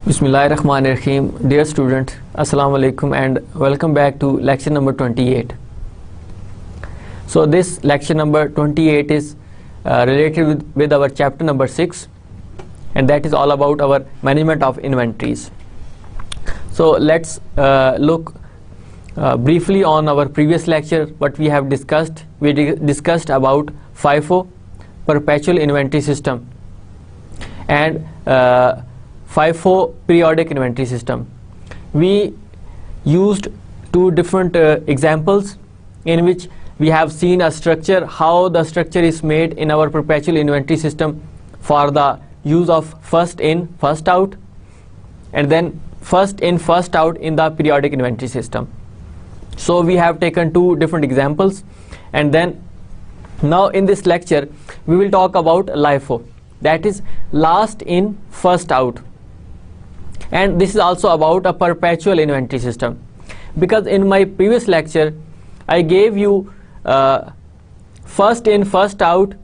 Bismillahirrahmanirrahim. Dear students, Assalamu alaikum and welcome back to lecture number 28. So this lecture number 28 is related with our chapter number 6, and that is all about our management of inventories. So let's look briefly on our previous lecture what we have discussed. We discussed about FIFO, perpetual inventory system, and FIFO periodic inventory system. We used two different examples in which we have seen a structure, how the structure is made in our perpetual inventory system for the use of first in first out, and then first in first out in the periodic inventory system. So we have taken two different examples, and then now in this lecture we will talk about LIFO, that is last in first out. And this is also about a perpetual inventory system, because in my previous lecture I gave you first in first out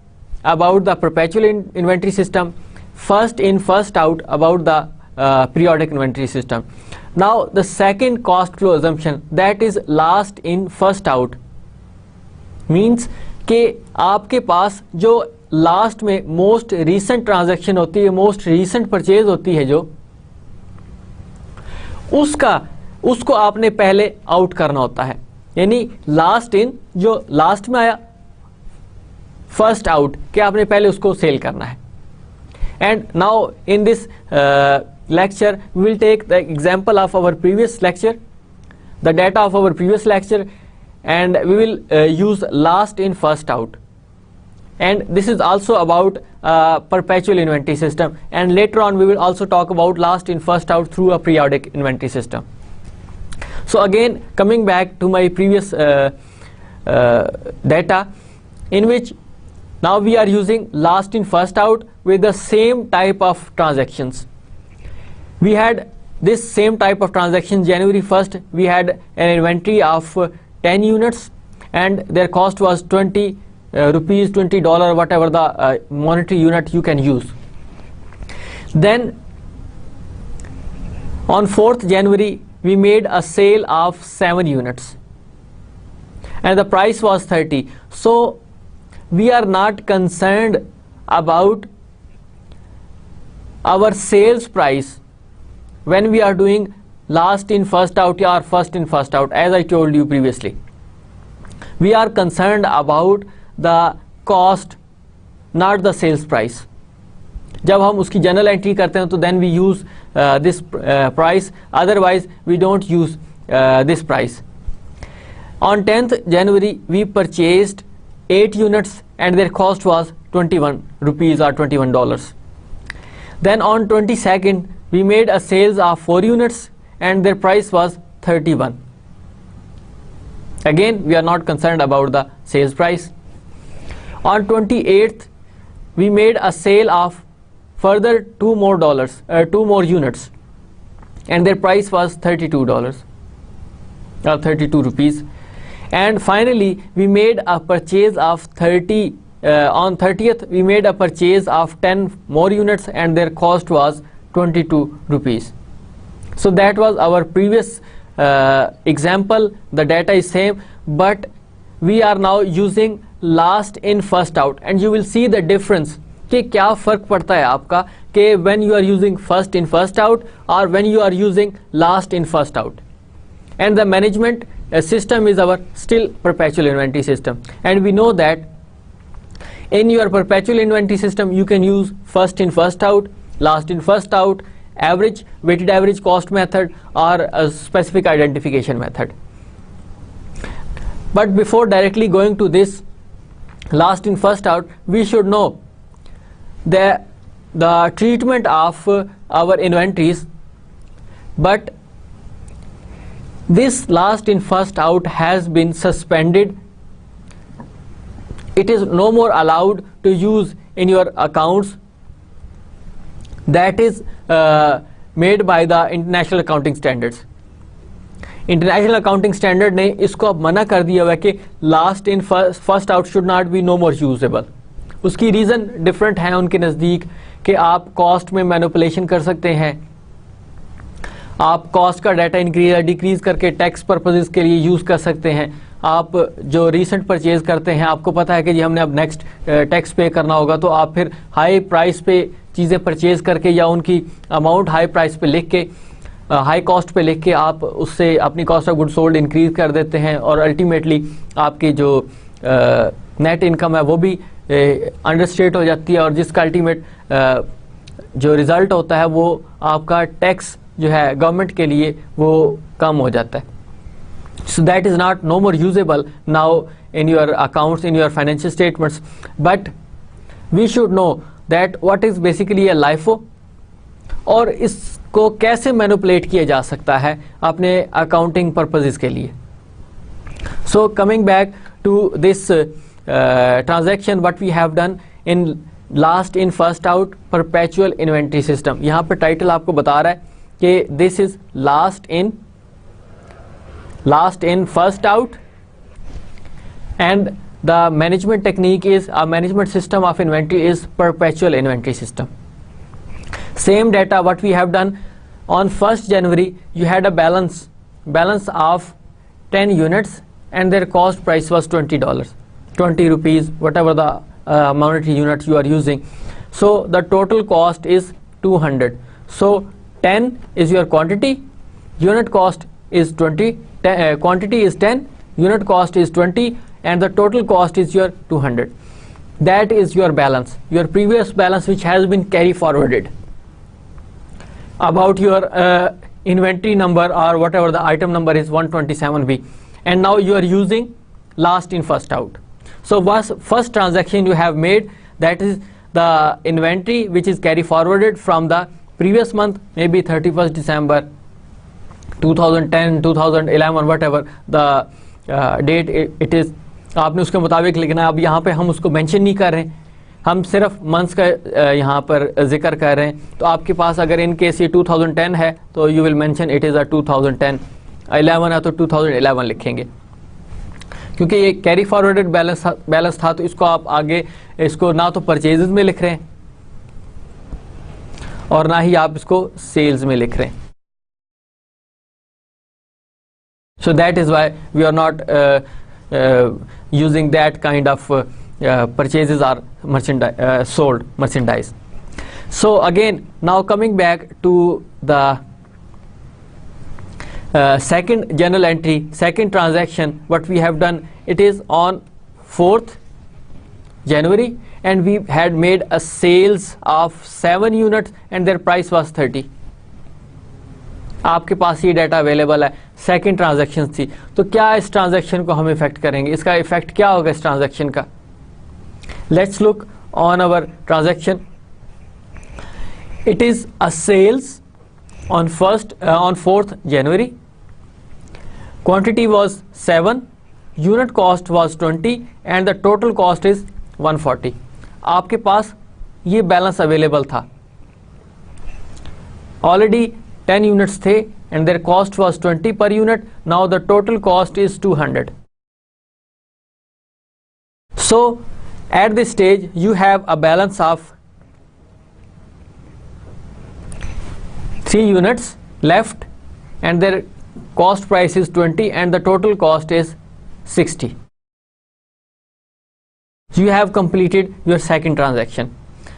about the perpetual inventory system, first in first out about the periodic inventory system. Now the second cost flow assumption, that is last in first out, means कि आपके पास जो last में most recent transaction होती है, most recent purchase होती है, जो उसको आपने पहले आउट करना होता है, यानी लास्ट इन जो लास्ट में आया, फर्स्ट आउट कि आपने पहले उसको सेल करना है. And now in this lecture we will take the example of our previous lecture, the data of our previous lecture, and we will use last in first out. And this is also about perpetual inventory system, and later on we will also talk about last in first out through a periodic inventory system. So again, coming back to my previous data, in which now we are using last in first out with the same type of transactions. We had this same type of transaction. January 1st we had an inventory of 10 units and their cost was 20 rupees, $20, whatever the monetary unit you can use. Then on 4th January we made a sale of 7 units and the price was 30. So we are not concerned about our sales price when we are doing last in first out or first in first out. As I told you previously, we are concerned about the cost, not the sales price. जब हम उसकी general entry करते हैं तो then we use this price, otherwise we don't use this price. On 10th January we purchased 8 units and their cost was 21 rupees or $21. Then on 22nd we made a sales of 4 units and their price was 31. Again, we are not concerned about the sales price. On 28th we made a sale of further 2 more units and their price was $32 or 32 rupees. And finally we made a purchase of on 30th we made a purchase of 10 more units and their cost was 22 rupees. So that was our previous example. The data is same, but we are now using last in first out, and you will see the difference कि क्या फर्क पड़ता है आपका कि when you are using first in first out or when you are using last in first out. And the management system is our still perpetual inventory system, and we know that in your perpetual inventory system you can use first in first out, last in first out, average, weighted average cost method, or a specific identification method. But before directly going to this last in first out, we should know the treatment of our inventories. But This last in first out has been suspended. It is no more allowed to use in your accounts that is made by the International Accounting Standards. International accounting standard ने इसको अब मना कर दिया हुआ है कि last in first out should not be no more usable. उसकी रीज़न डिफरेंट है उनके नज़दीक कि आप कॉस्ट में मैनिपुलेशन कर सकते हैं, आप कॉस्ट का डाटा इंक्रीज या डिक्रीज करके टैक्स पर्पसेस के लिए यूज़ कर सकते हैं. आप जो रीसेंट परचेज करते हैं, आपको पता है कि जी हमने अब नेक्स्ट टैक्स पे करना होगा, तो आप फिर हाई प्राइस पे चीज़ें परचेज करके या उनकी अमाउंट हाई प्राइस पे लिख के, हाई कॉस्ट पे लिख के आप उससे अपनी cost of good sold increase कर देते हैं और अल्टीमेटली आपकी जो नेट इनकम है वो भी अंडरस्टेट हो जाती है और जिसका अल्टीमेट जो रिज़ल्ट होता है वो आपका टैक्स जो है गवर्नमेंट के लिए वो कम हो जाता है. So that is not no more usable now in your accounts, in your financial statements. But we should know that what is basically a LIFO और इसको कैसे मैनिपुलेट किया जा सकता है अपने अकाउंटिंग पर्पसेस के लिए. So coming back to this transaction, what we have done in last in first out perpetual inventory system. यहाँ पर टाइटल आपको बता रहा है कि this is last in first out, and the management technique is a management system of inventory is perpetual inventory system. Same data what we have done on 1st January, you had a balance of 10 units and their cost price was $20, 20 rupees, whatever the monetary units you are using. So the total cost is 200. So 10 is your quantity, unit cost is 20, quantity is 10, unit cost is 20, and the total cost is your 200. That is your balance, your previous balance which has been carry forwarded about your inventory number or whatever the item number is 127B, and now you are using last in first out. So first transaction you have made, that is the inventory which is carry forwarded from the previous month, maybe 31st December 2010, 2011, whatever the date it is, आपने उसके मुताबिक लिखना है. अब यहाँ पे हम उसको मेंशन नहीं कर रहे हैं, हम सिर्फ मंथ्स का यहाँ पर जिक्र कर रहे हैं. तो आपके पास अगर इन केस ये 2010 है तो you will mention it is a 2010, 11 है तो 2011 लिखेंगे, क्योंकि ये कैरी फॉरवर्डेड बैलेंस था. तो इसको आप आगे इसको ना तो परचेजेस में लिख रहे हैं और ना ही आप इसको सेल्स में लिख रहे हैं. So that is why we are not using that kind of purchases or sold merchandise. So again, now coming back to the second journal entry, second transaction, what we have done, it is on 4th January, and we had made a sales of 7 units and their price was 30. आपके पास ये data available है, second transaction थी. तो क्या इस transaction को हम इफेक्ट करेंगे, इसका इफेक्ट क्या होगा इस ट्रांजैक्शन का. Let's look on our transaction. It is a sales on 4th January. Quantity was 7, unit cost was 20, and the total cost is 140. आपके पास ये बैलेंस अवेलेबल था. ऑलरेडी 10 units थे and their cost was 20 per unit. Now the total cost is 200. So at this stage you have a balance of 3 units left and their cost price is 20 and the total cost is 60. You have completed your second transaction,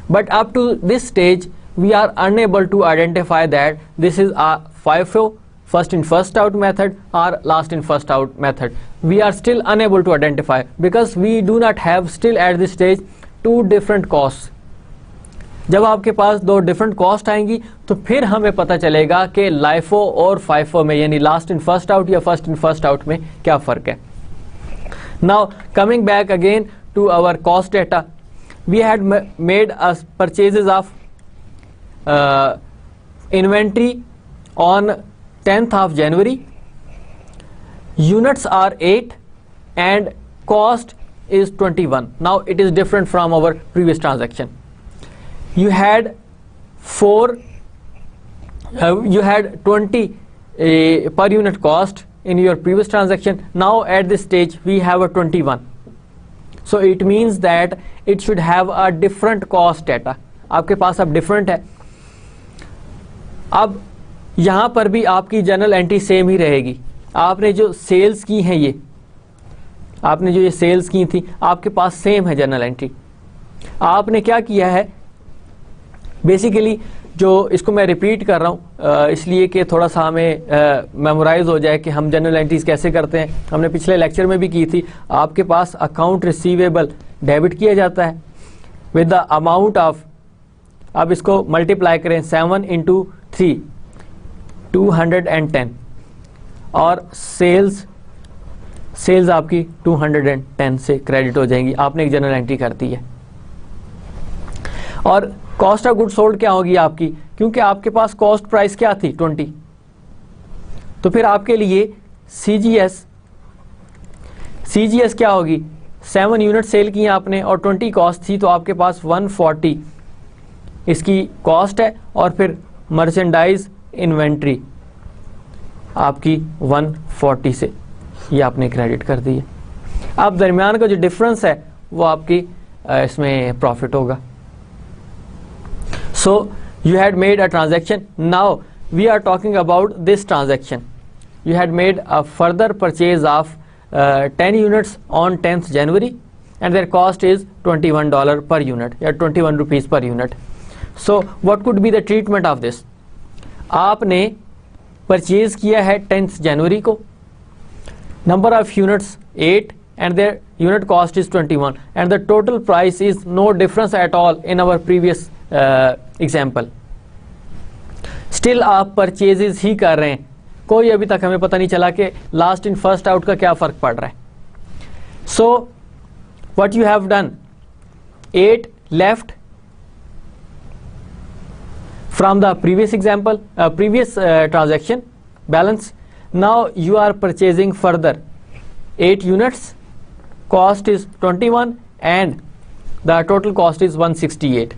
but up to this stage we are unable to identify that this is a FIFO, first in first out method, or last in first out method. We are still unable to identify because we do not have still at this stage two different costs. जब आपके पास दो different cost आएंगी तो फिर हमें पता चलेगा कि लाइफो और फाइफो में, यानी लास्ट इन फर्स्ट आउट या फर्स्ट इन फर्स्ट आउट में क्या फ़र्क है. Now coming back again to our cost data, we had made a purchases of inventory on 10th of January, units are 8 and cost is 21. Now it is different from our previous transaction. You had 20 per unit cost in your previous transaction. Now at this stage we have a 21. So it means that it should have a different cost data. आपके पास अब different है. अब यहाँ पर भी आपकी general entry same ही रहेगी. आपने जो सेल्स की हैं, आपने जो ये सेल्स की थी, आपके पास सेम है जनरल एंट्री. आपने क्या किया है, बेसिकली जो इसको मैं रिपीट कर रहा हूँ इसलिए कि थोड़ा सा हमें मेमोराइज हो जाए कि हम जनरल एंट्रीज कैसे करते हैं. हमने पिछले लेक्चर में भी की थी. आपके पास अकाउंट रिसीवेबल डेबिट किया जाता है विद द अमाउंट ऑफ, अब इसको मल्टीप्लाई करें 7 इंटू 3 210 और सेल्स आपकी 210 से क्रेडिट हो जाएंगी. आपने एक जनरल एंट्री कर दी है. और कॉस्ट ऑफ गुड सोल्ड क्या होगी आपकी, क्योंकि आपके पास कॉस्ट प्राइस क्या थी 20, तो फिर आपके लिए सीजीएस क्या होगी, 7 यूनिट सेल की आपने और 20 कॉस्ट थी, तो आपके पास 140 इसकी कॉस्ट है और फिर मर्चेंडाइज इन्वेंट्री आपकी 140 से ये आपने क्रेडिट कर दी है. अब दरमियान का जो डिफरेंस है वो आपकी इसमें प्रॉफिट होगा. So you had made a transaction. Now we are talking about this transaction. You had made a further purchase of 10 units on 10th January and their cost is $21 per unit या 21 rupees per unit. So what could be the treatment of this? आपने purchase किया है 10th January को, number of units 8 and their unit cost is 21 and the total price is no difference at all in our previous example. Still आप purchases ही कर रहे हैं, कोई अभी तक हमें पता नहीं चला कि लास्ट इन फर्स्ट आउट का क्या फर्क पड़ रहा है. So what you have done, 8 left from the previous example, previous transaction balance. Now you are purchasing further 8 units, cost is 21 and the total cost is 168.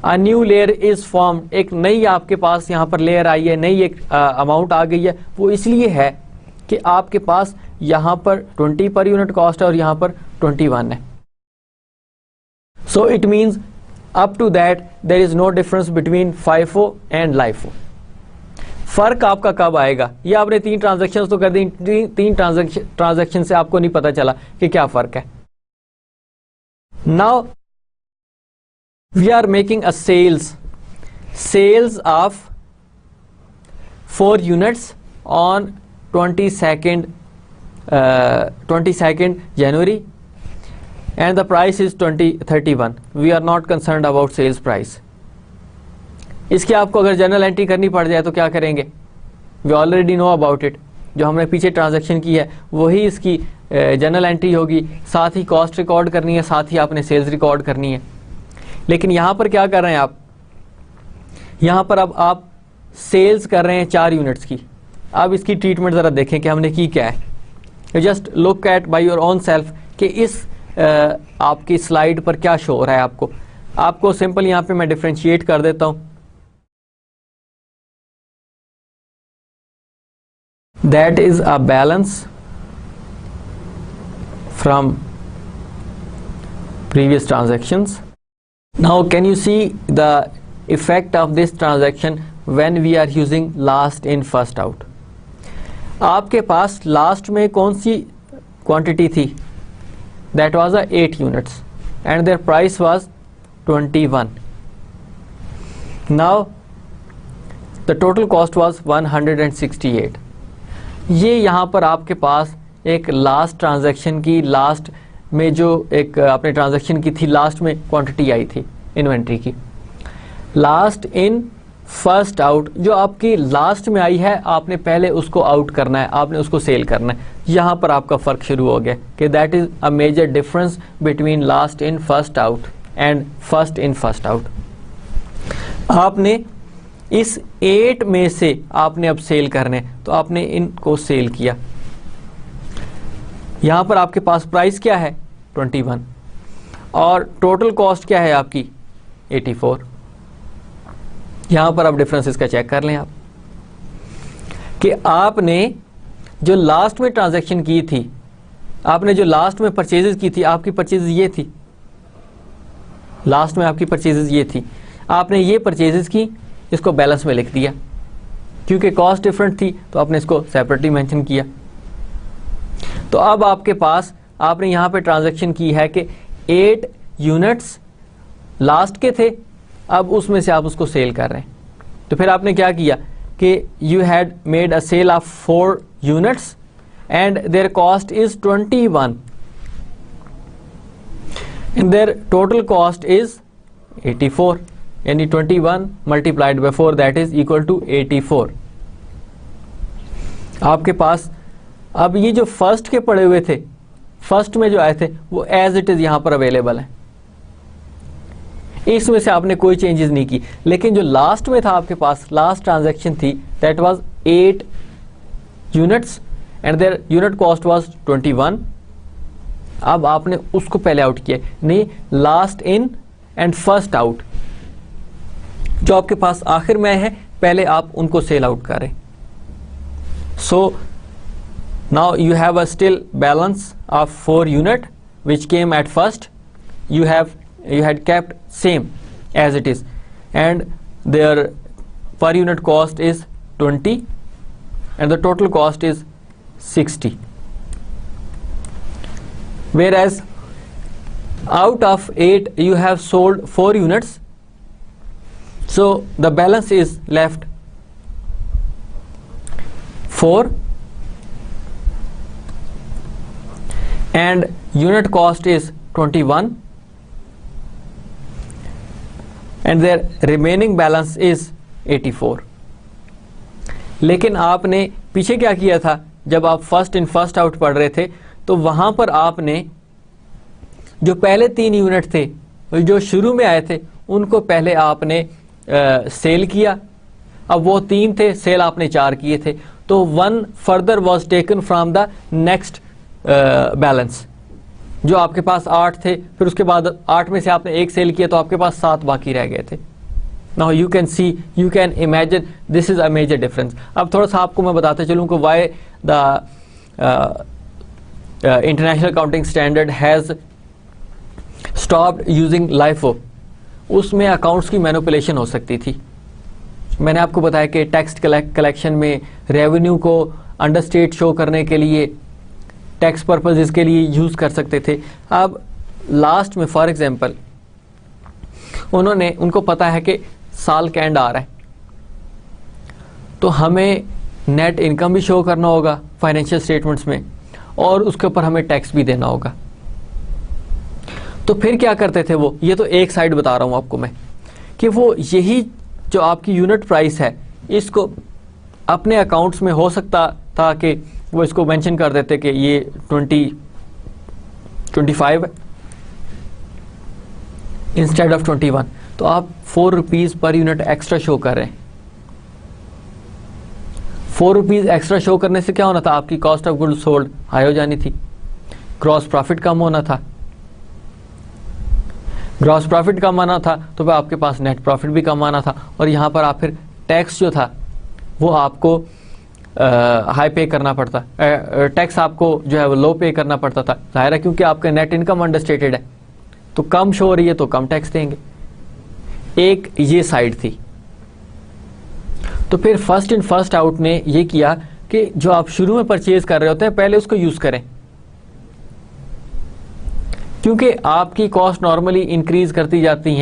A new layer is formed. एक नई आपके पास यहाँ पर layer I है, नई एक amount आ गई है. वो इसलिए है कि आपके पास यहाँ पर 20 पर यूनिट कॉस्ट है और यहाँ पर 21 है. So it means up to that there is no difference between FIFO and LIFO. फर्क आपका कब आएगा, ये आपने 3 ट्रांजेक्शन तो कर दी, 3 ट्रांजेक्शन से आपको नहीं पता चला कि क्या फर्क है. Now we are making a sales of 4 units on 22nd January and the price is 31. We are not concerned about sales price. इसकी आपको अगर जर्नल एंट्री करनी पड़ जाए तो क्या करेंगे, we already know about it. जो हमने पीछे ट्रांजैक्शन की है वही इसकी जर्नल एंट्री होगी. साथ ही कॉस्ट रिकॉर्ड करनी है, साथ ही आपने सेल्स रिकॉर्ड करनी है. लेकिन यहाँ पर क्या कर रहे हैं आप, यहाँ पर अब आप सेल्स कर रहे हैं 4 यूनिट्स की. अब इसकी ट्रीटमेंट ज़रा देखें कि हमने की क्या है. Just look at by your own self कि इस आपकी स्लाइड पर क्या शो हो रहा है. आपको सिंपल यहाँ पे मैं डिफ्रेंशिएट कर देता हूँ. That is a balance from previous transactions. Now can you see the effect of this transaction when we are using last in first out? आपके पास लास्ट में कौन सी क्वांटिटी थी, that was 8 units and their price was 21. Now the total cost was 168. ये यहाँ पर आपके पास एक लास्ट ट्रांजैक्शन की, लास्ट में जो एक आपने ट्रांजैक्शन की थी, लास्ट में क्वांटिटी आई थी इन्वेंट्री की. लास्ट इन फर्स्ट आउट जो आपकी लास्ट में आई है, आपने पहले उसको आउट करना है, आपने उसको सेल करना है. यहाँ पर आपका फ़र्क शुरू हो गया कि that is a major difference between last in first out and first in first out. आपने इस 8 में से आपने अब सेल करने, तो आपने इनको सेल किया. यहाँ पर आपके पास प्राइस क्या है 21 और टोटल कॉस्ट क्या है आपकी 84। यहाँ पर आप डिफरेंस इसका चेक कर लें आप कि आपने जो लास्ट में ट्रांजैक्शन की थी, आपने जो लास्ट में परचेजेस की थी, आपकी परचेजेस ये थी, लास्ट में आपकी परचेजेस ये थी, आपने ये परचेजेस की, इसको बैलेंस में लिख दिया, क्योंकि कॉस्ट डिफरेंट थी तो आपने इसको सेपरेटली मेंशन किया। तो अब आपके पास आपने यहाँ पे ट्रांजैक्शन की है कि 8 यूनिट्स लास्ट के थे, अब उसमें से आप उसको सेल कर रहे हैं। तो फिर आपने क्या किया कि you had made a sale of 4 units and their cost is 21 and their total cost is 84, यानी 21 multiplied by 4 that is equal to 84। आपके पास अब ये जो फर्स्ट के पड़े हुए थे, फर्स्ट में जो आए थे वो एज इट इज यहां पर अवेलेबल है, इसमें से आपने कोई चेंजेस नहीं की। लेकिन जो लास्ट में था आपके पास, लास्ट ट्रांजैक्शन थी, that was 8 units and their unit cost was 21। अब आपने उसको पहले आउट किया, नहीं last in and first out, जो आपके पास आखिर में है पहले आप उनको सेल आउट करें। So now you have a still balance of 4 unit which came at first, you had kept same as it is and their per unit cost is 20 and the total cost is 60, whereas out of 8 you have sold 4 units, so the balance is left 4 and unit cost is 21 and their remaining balance is 84। लेकिन आपने पीछे क्या किया था, जब आप first in first out पढ़ रहे थे तो वहां पर आपने जो पहले 3 यूनिट थे जो शुरू में आए थे उनको पहले आपने सेल किया। अब वो 3 थे, सेल आपने 4 किए थे, तो 1 further was taken from the next balance. जो आपके पास 8 थे, फिर उसके बाद 8 में से आपने 1 सेल किया तो आपके पास 7 बाकी रह गए थे। Now you can see, you can imagine this is a major difference. अब थोड़ा सा आपको मैं बताते चलूँ कि why the international accounting standard has stopped using LIFO. उसमें अकाउंट्स की मैनिपुलेशन हो सकती थी। मैंने आपको बताया कि टैक्स कलेक्शन में रेवेन्यू को अंडरस्टेट शो करने के लिए, टैक्स पर्पजेस के लिए यूज कर सकते थे। अब लास्ट में फॉर एग्जांपल उनको पता है कि साल का एंड आ रहा है, तो हमें नेट इनकम भी शो करना होगा फाइनेंशियल स्टेटमेंट्स में और उसके ऊपर हमें टैक्स भी देना होगा। तो फिर क्या करते थे वो, ये तो एक साइड बता रहा हूं आपको मैं, कि वो यही जो आपकी यूनिट प्राइस है इसको अपने अकाउंट्स में हो सकता था कि वो इसको मेंशन कर देते कि ये 25 है इंस्टेड ऑफ 21, तो आप 4 rupees per unit extra show कर रहे हैं। 4 रुपीज एक्स्ट्रा शो करने से क्या होना था, आपकी cost of goods sold high हो जानी थी, ग्रॉस प्रॉफिट कम होना था। ग्रॉस प्रॉफिट कम आना था तो फिर आपके पास नेट प्रॉफिट भी कम आना था, और यहाँ पर आप फिर टैक्स जो था वो आपको हाई पे करना पड़ता, टैक्स आपको जो है वो लो पे करना पड़ता था। जाहिर है क्योंकि आपका नेट इनकम अंडरस्टेटेड है तो कम शो हो रही है तो कम टैक्स देंगे। एक ये साइड थी। तो फिर फर्स्ट इन फर्स्ट आउट ने ये किया कि जो आप शुरू में परचेज कर रहे होते हैं पहले उसको यूज करें, क्योंकि आपकी कॉस्ट नॉर्मली इंक्रीज करती जाती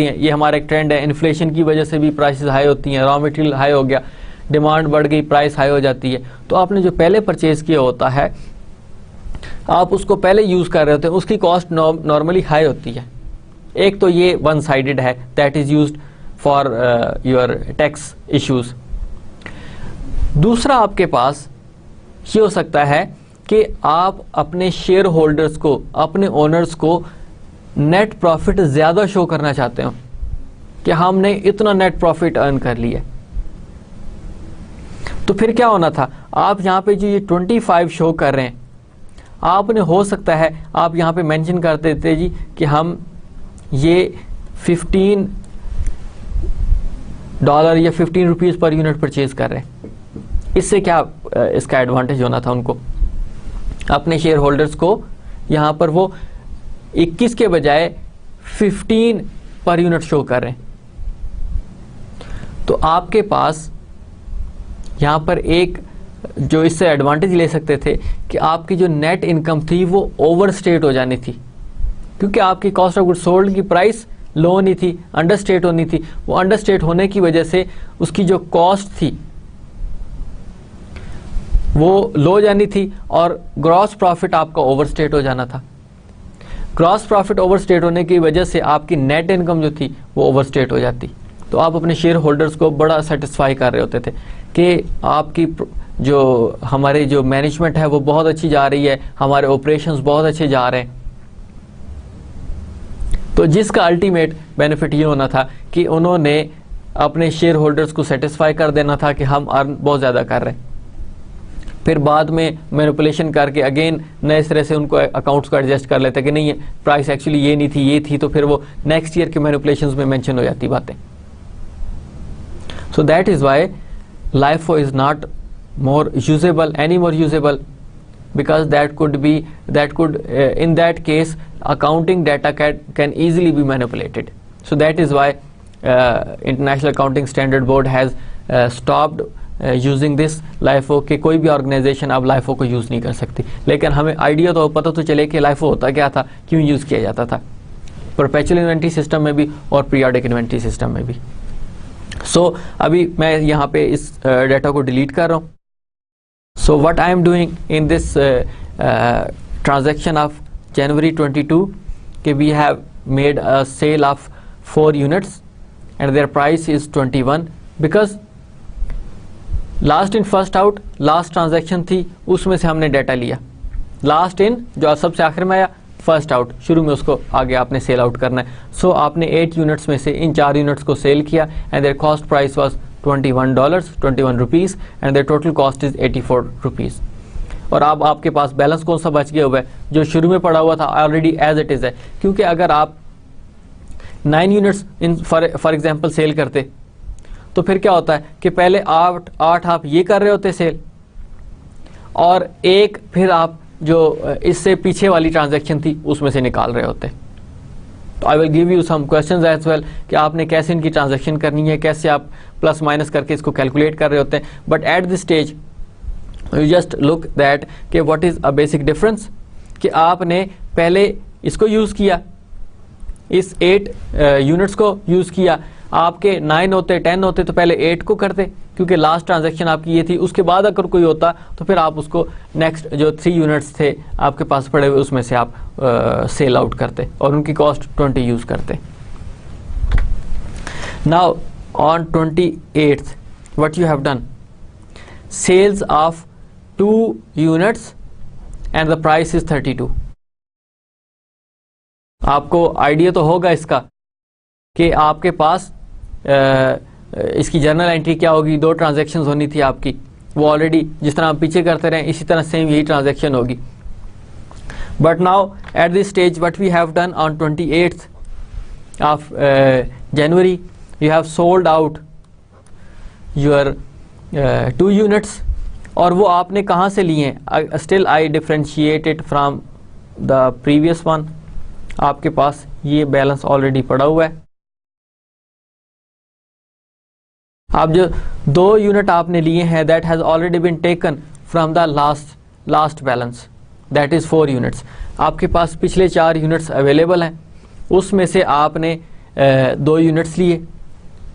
हैं। ये हमारा एक ट्रेंड है, इन्फ्लेशन की वजह से भी प्राइसेस हाई होती हैं, रॉ मटेरियल हाई हो गया, डिमांड बढ़ गई, प्राइस हाई हो जाती है। तो आपने जो पहले परचेज किया होता है आप उसको पहले यूज कर रहे होते हैं, उसकी कॉस्ट नॉर्मली हाई होती है। एक तो ये वन साइडेड है, that is used for your tax issues. दूसरा आपके पास ये हो सकता है कि आप अपने शेयर होल्डर्स को, अपने ओनर्स को नेट प्रॉफिट ज्यादा शो करना चाहते हो कि हमने इतना नेट प्रॉफिट अर्न कर लिया। तो फिर क्या होना था, आप यहां पे जो ये 25 शो कर रहे हैं आपने हो सकता है आप यहाँ पे मेंशन कर देते जी कि हम ये $15 या 15 रुपीज़ पर यूनिट परचेज कर रहे हैं। इससे क्या इसका एडवांटेज होना था उनको, अपने शेयर होल्डर्स को यहाँ पर वो 21 के बजाय 15 पर यूनिट शो कर रहे हैं। तो आपके पास यहाँ पर एक जो इससे एडवांटेज ले सकते थे कि आपकी जो नेट इनकम थी वो ओवरस्टेट हो जानी थी, क्योंकि आपकी कॉस्ट ऑफ गुड सोल्ड की प्राइस लो नहीं थी, अंडरस्टेट होनी थी। वो अंडरस्टेट होने की वजह से उसकी जो कॉस्ट थी वो लो जानी थी और ग्रॉस प्रॉफिट आपका ओवरस्टेट हो जाना था। ग्रॉस प्रॉफिट ओवरस्टेट होने की वजह से आपकी नेट इनकम जो थी वो ओवरस्टेट हो जाती। तो आप अपने शेयर होल्डर्स को बड़ा सेटिस्फाई कर रहे होते थे कि आपकी जो हमारे जो मैनेजमेंट है वो बहुत अच्छी जा रही है, हमारे ऑपरेशंस बहुत अच्छे जा रहे हैं। तो जिसका अल्टीमेट बेनिफिट ये होना था कि उन्होंने अपने शेयर होल्डर्स को सेटिस्फाई कर देना था कि हम अर्न बहुत ज़्यादा कर रहे हैं। फिर बाद में मैनिपुलेशन करके अगेन नए सिरे से उनको अकाउंट्स को एडजस्ट कर लेते कि नहीं प्राइस एक्चुअली ये नहीं थी ये थी, तो फिर वो नेक्स्ट ईयर के मैनिपुलेशंस में मेंशन हो जाती बातें। सो that is why LIFO is not more usable, any more usable, because that could in that case accounting data can easily be manipulated. So that is why International Accounting Standard Board has stopped using this LIFO कि कोई भी organisation अब LIFO को use नहीं कर सकती। लेकिन हमें आइडिया तो पता तो चले कि LIFO होता क्या था, क्यों यूज़ किया जाता था, परपेचुअल इन्वेंट्री सिस्टम में भी और पीरियोडिक इन्वेंट्री सिस्टम में भी। अभी मैं यहाँ पे इस डाटा को डिलीट कर रहा हूँ। So what I am doing in this transaction of January 22, we have made a sale of 4 units and their price is 21, because last in first out last transaction थी, उसमें से हमने डाटा लिया। last in जो सबसे आखिर में आया, फर्स्ट आउट शुरू में उसको आगे आपने सेल आउट करना है। सो आपने 8 यूनिट्स में से इन 4 यूनिट्स को सेल किया and their cost price was $21 rupees and their total cost is 84 rupees. और अब आपके पास बैलेंस कौन सा बच गया हुआ है, जो शुरू में पड़ा हुआ था ऑलरेडी एज इट इज़ है। क्योंकि अगर आप 9 units in for example sell करते तो फिर क्या होता है कि पहले 8 आप ये कर रहे होते सेल, और एक फिर आप जो इससे पीछे वाली ट्रांजैक्शन थी उसमें से निकाल रहे होते। तो I will give you some questions as well कि आपने कैसे इनकी ट्रांजैक्शन करनी है, कैसे आप प्लस माइनस करके इसको कैलकुलेट कर रहे होते हैं। But at this stage you just look that कि what is a basic difference, कि आपने पहले इसको यूज़ किया, इस 8 यूनिट्स को यूज़ किया। आपके 9 होते 10 होते तो पहले 8 को करते, क्योंकि लास्ट ट्रांजैक्शन आपकी ये थी। उसके बाद अगर कोई होता तो फिर आप उसको नेक्स्ट जो 3 यूनिट्स थे आपके पास पड़े हुए उसमें से आप सेल आउट करते और उनकी कॉस्ट 20 यूज़ करते। Now on 28th what you have done, sales of 2 units and the price is 32। आपको आइडिया तो होगा इसका कि आपके पास इसकी जर्नल एंट्री क्या होगी। 2 ट्रांजैक्शंस होनी थी आपकी, वो ऑलरेडी जिस तरह आप पीछे करते रहे इसी तरह सेम यही ट्रांजैक्शन होगी। But now at this stage what we have done on 28th of January, you have sold out your 2 units. और वो आपने कहाँ से लिए हैं, still I differentiate it from the previous one. आपके पास ये बैलेंस ऑलरेडी पड़ा हुआ है। आप जो 2 यूनिट आपने लिए हैं that has already been taken from the last balance, that is 4 units. आपके पास पिछले 4 यूनिट्स अवेलेबल हैं, उसमें से आपने 2 यूनिट्स लिए,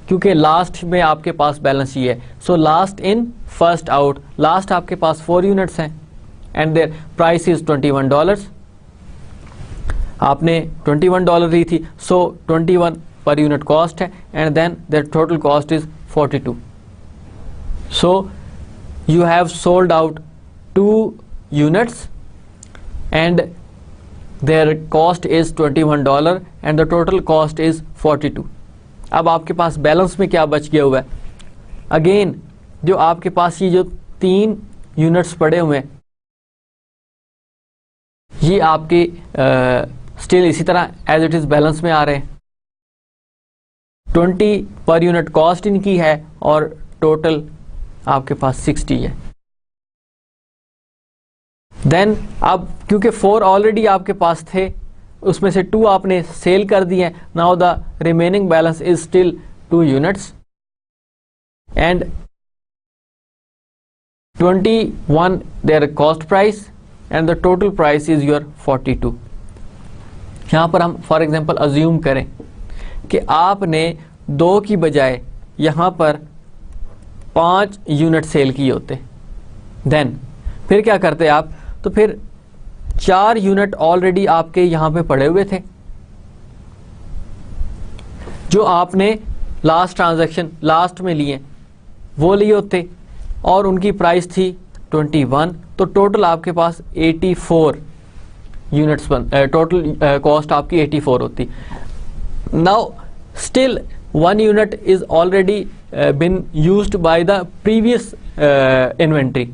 क्योंकि लास्ट में आपके पास बैलेंस ये है। So last in first out, last आपके पास 4 यूनिट्स हैं एंड देयर प्राइस इज़ $21। आपने $21 ली थी, सो 21 पर यूनिट कॉस्ट है and then their total cost is 42। So you have sold out 2 units and their cost is $21 and the total cost is 42। अब आपके पास balance में क्या बच गया हुआ है, अगेन जो आपके पास ये जो 3 यूनिट्स पड़े हुए हैं ये आपके स्टिल इसी तरह एज इट इज बैलेंस में आ रहे हैं। 20 पर यूनिट कॉस्ट इनकी है और टोटल आपके पास 60 है। देन अब क्योंकि 4 ऑलरेडी आपके पास थे, उसमें से 2 आपने सेल कर दिए, now the remaining balance is still 2 units and 21 their cost price and the total price is your 42। यहाँ पर हम फॉर एग्जांपल अज्यूम करें कि आपने 2 की बजाय यहाँ पर 5 यूनिट सेल किए होते, देन फिर क्या करते आप, तो फिर 4 यूनिट ऑलरेडी आपके यहाँ पे पड़े हुए थे जो आपने लास्ट ट्रांजैक्शन लास्ट में लिए वो लिए होते और उनकी प्राइस थी 21, तो टोटल आपके पास 84 यूनिट्स टोटल कॉस्ट आपकी 84 होती। Now still 1 unit is already been used by the previous inventory,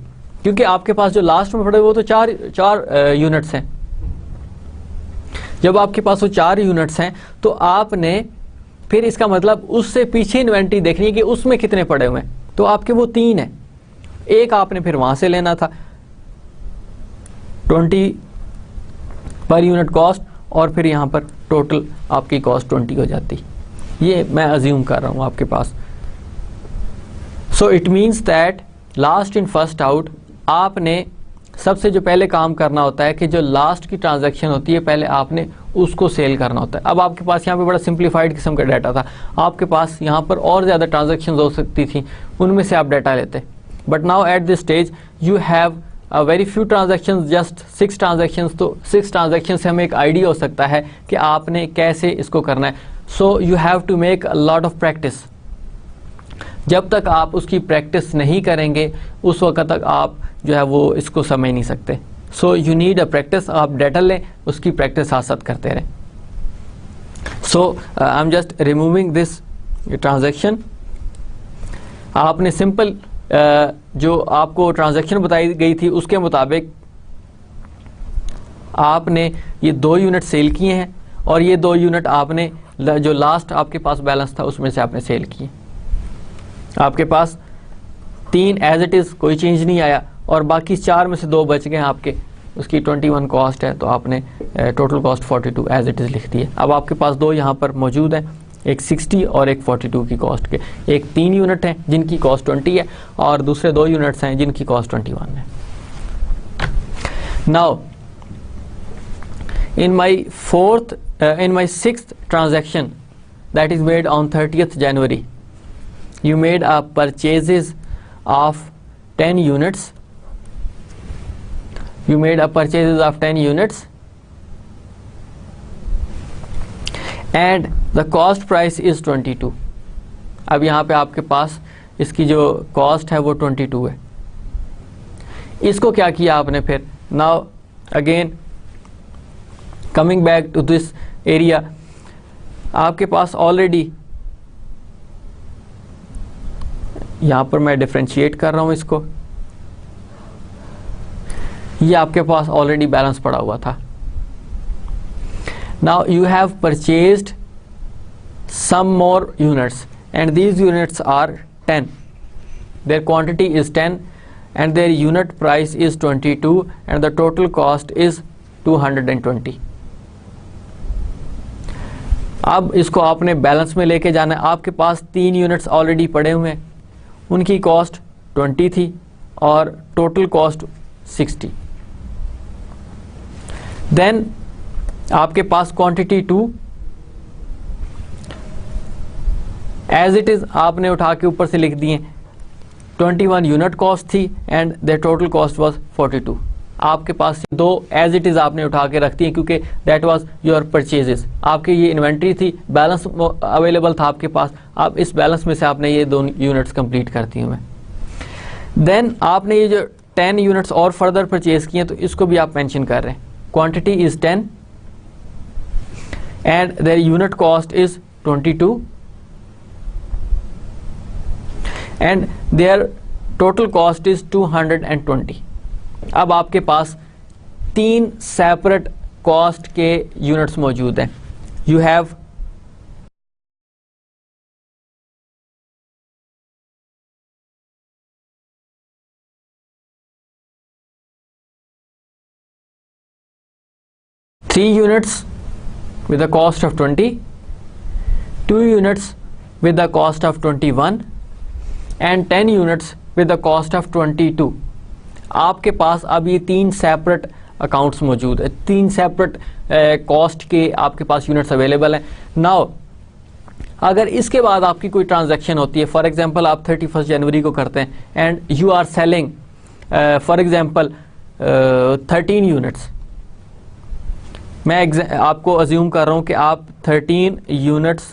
क्योंकि आपके पास जो लास्ट में पड़े वो तो 4 यूनिट्स हैं। जब आपके पास वो 4 यूनिट्स हैं तो आपने फिर इसका मतलब उससे पीछे इन्वेंट्री देखनी है कि उसमें कितने पड़े हुए हैं, तो आपके वो 3 है, एक आपने फिर वहां से लेना था 20 पर यूनिट कॉस्ट और फिर यहां पर टोटल आपकी कॉस्ट 20 हो जाती। ये मैं अज्यूम कर रहा हूं आपके पास। So it means that last in first out, आपने सबसे जो पहले काम करना होता है कि जो लास्ट की ट्रांजैक्शन होती है पहले आपने उसको सेल करना होता है। अब आपके पास यहाँ पे बड़ा सिंप्लीफाइड किस्म का डाटा था, आपके पास यहाँ पर और ज़्यादा ट्रांजैक्शंस हो सकती थी, उनमें से आप डाटा लेते, but now at this stage you have a very few transactions, just 6 transactions. तो 6 ट्रांजैक्शन से हमें एक आइडिया हो सकता है कि आपने कैसे इसको करना है। So you have to make a lot of practice. जब तक आप उसकी प्रैक्टिस नहीं करेंगे उस वक्त तक आप जो है वो इसको समझ नहीं सकते। So you need a practice, आप डाटा लें, उसकी प्रैक्टिस साथ साथ करते रहें। So I am just removing this transaction. आपने सिंपल जो आपको ट्रांजैक्शन बताई गई थी उसके मुताबिक आपने ये 2 यूनिट सेल किए हैं और ये 2 यूनिट आपने जो लास्ट आपके पास बैलेंस था उसमें से आपने सेल किए। आपके पास 3 एज इट इज़ कोई चेंज नहीं आया और बाकी 4 में से 2 बच गए आपके, उसकी 21 कॉस्ट है तो आपने total cost 42 as it is लिख दी है। अब आपके पास 2 यहाँ पर मौजूद हैं, एक 60 और एक 42 की कॉस्ट के। एक 3 यूनिट हैं जिनकी कॉस्ट 20 है और दूसरे 2 यूनिट्स हैं जिनकी कॉस्ट 21 है। Now in my 6th transaction that is made on 30th January, you made a purchases of 10 units. You made a purchases of 10 units and the cost price is 22. अब यहाँ पे आपके पास इसकी जो कॉस्ट है वो 22 है। इसको क्या किया आपने फिर, now again coming back to this area, आपके पास ऑलरेडी यहाँ पर मैं डिफ्रेंशिएट कर रहा हूँ इसको, ये आपके पास ऑलरेडी बैलेंस पड़ा हुआ था। Now you have purchased some more units and these units are 10, their quantity is 10 and their unit price is 22 and the total cost is 220। अब इसको आपने बैलेंस में लेके जाना है। आपके पास 3 यूनिट्स ऑलरेडी पड़े हुए हैं, उनकी कॉस्ट 20 थी और टोटल कॉस्ट 60। देन आपके पास क्वांटिटी 2 एज इट इज आपने उठा के ऊपर से लिख दिए, 21 यूनिट कॉस्ट थी and the total cost was 42। आपके पास 2 एज इट इज आपने उठा के रखती हैं क्योंकि दैट वाज योर परचेजेस। आपकी ये इन्वेंट्री थी, बैलेंस अवेलेबल था आपके पास, आप इस बैलेंस में से आपने ये 2 यूनिट्स कंप्लीट करती हैं। देन आपने ये जो 10 यूनिट्स और फर्दर परचेज किए हैं तो इसको भी आप मेंशन कर रहे हैं, quantity is 10 and their unit cost is 22 and their total cost is 220। अब आपके पास 3 सेपरेट कॉस्ट के यूनिट्स मौजूद हैं. You have 3 units with a cost of 20, 2 units with the cost of 21 and 10 units with the cost of 22. आपके पास अब ये 3 separate accounts मौजूद है, 3 सेपरेट कॉस्ट के आपके पास यूनिट्स अवेलेबल हैं. नाउ अगर इसके बाद आपकी कोई ट्रांजैक्शन होती है, फॉर एग्जांपल आप 31 जनवरी को करते हैं and you are selling for example 13 units. मैं आपको अज्यूम कर रहा हूं कि आप 13 यूनिट्स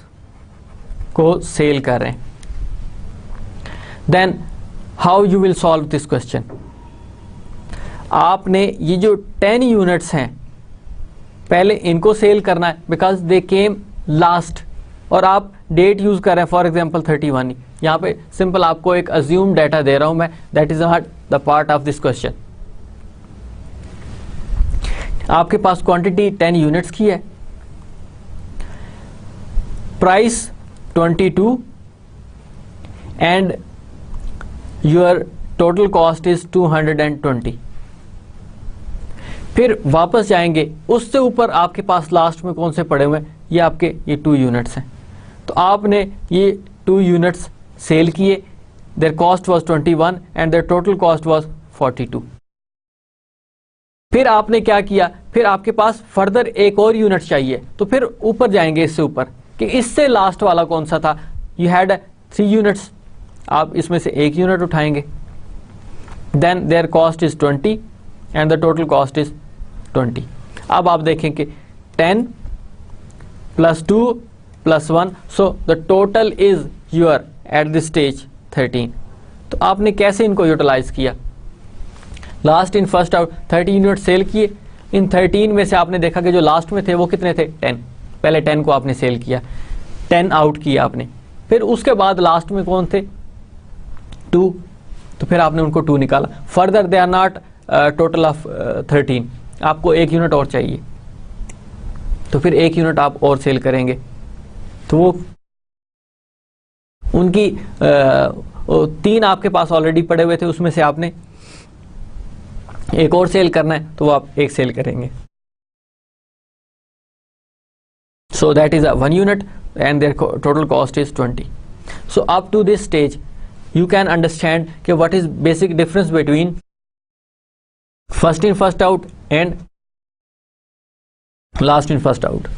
को सेल कर रहे हैं. Then how you will solve this question. आपने ये जो 10 यूनिट्स हैं पहले इनको सेल करना है बिकॉज दे केम लास्ट, और आप डेट यूज कर रहे हैं फॉर एग्जांपल 31. यहाँ पे सिंपल आपको एक अज्यूम डाटा दे रहा हूं मैं, that is not the part of this question. आपके पास क्वांटिटी 10 यूनिट्स की है, price 22 and your total cost is 220. फिर वापस जाएंगे, उससे ऊपर आपके पास लास्ट में कौन से पड़े हुए हैं, ये आपके ये 2 यूनिट्स हैं. तो आपने ये 2 यूनिट्स सेल किए, their cost was 21 and their total cost was 42. फिर आपने क्या किया, फिर आपके पास फर्दर एक और यूनिट चाहिए, तो फिर ऊपर जाएंगे इससे ऊपर कि इससे लास्ट वाला कौन सा था. यू हैड 3 यूनिट्स, आप इसमें से एक यूनिट उठाएंगे, then their cost is 20 and the total cost is 20. अब आप देखें कि 10 + 2 + 1, so the total is your at this stage 13. तो आपने कैसे इनको यूटिलाइज किया, last in first out 30 unit sale किए. इन 13 में से आपने देखा कि जो लास्ट में थे वो कितने थे, 10. पहले 10 को आपने सेल किया, 10 आउट किया आपने. फिर उसके बाद लास्ट में कौन थे, 2, तो फिर आपने उनको 2 निकाला. Further they are not total of 13, आपको एक यूनिट और चाहिए, तो फिर एक यूनिट आप और सेल करेंगे. तो वो उनकी 3 आपके पास ऑलरेडी पड़े हुए थे, उसमें से आपने एक और सेल करना है, तो वो आप एक सेल करेंगे. So that is 1 unit and their total cost is 20. So up to this stage you can understand कि what is basic difference between first in first out and last in first out.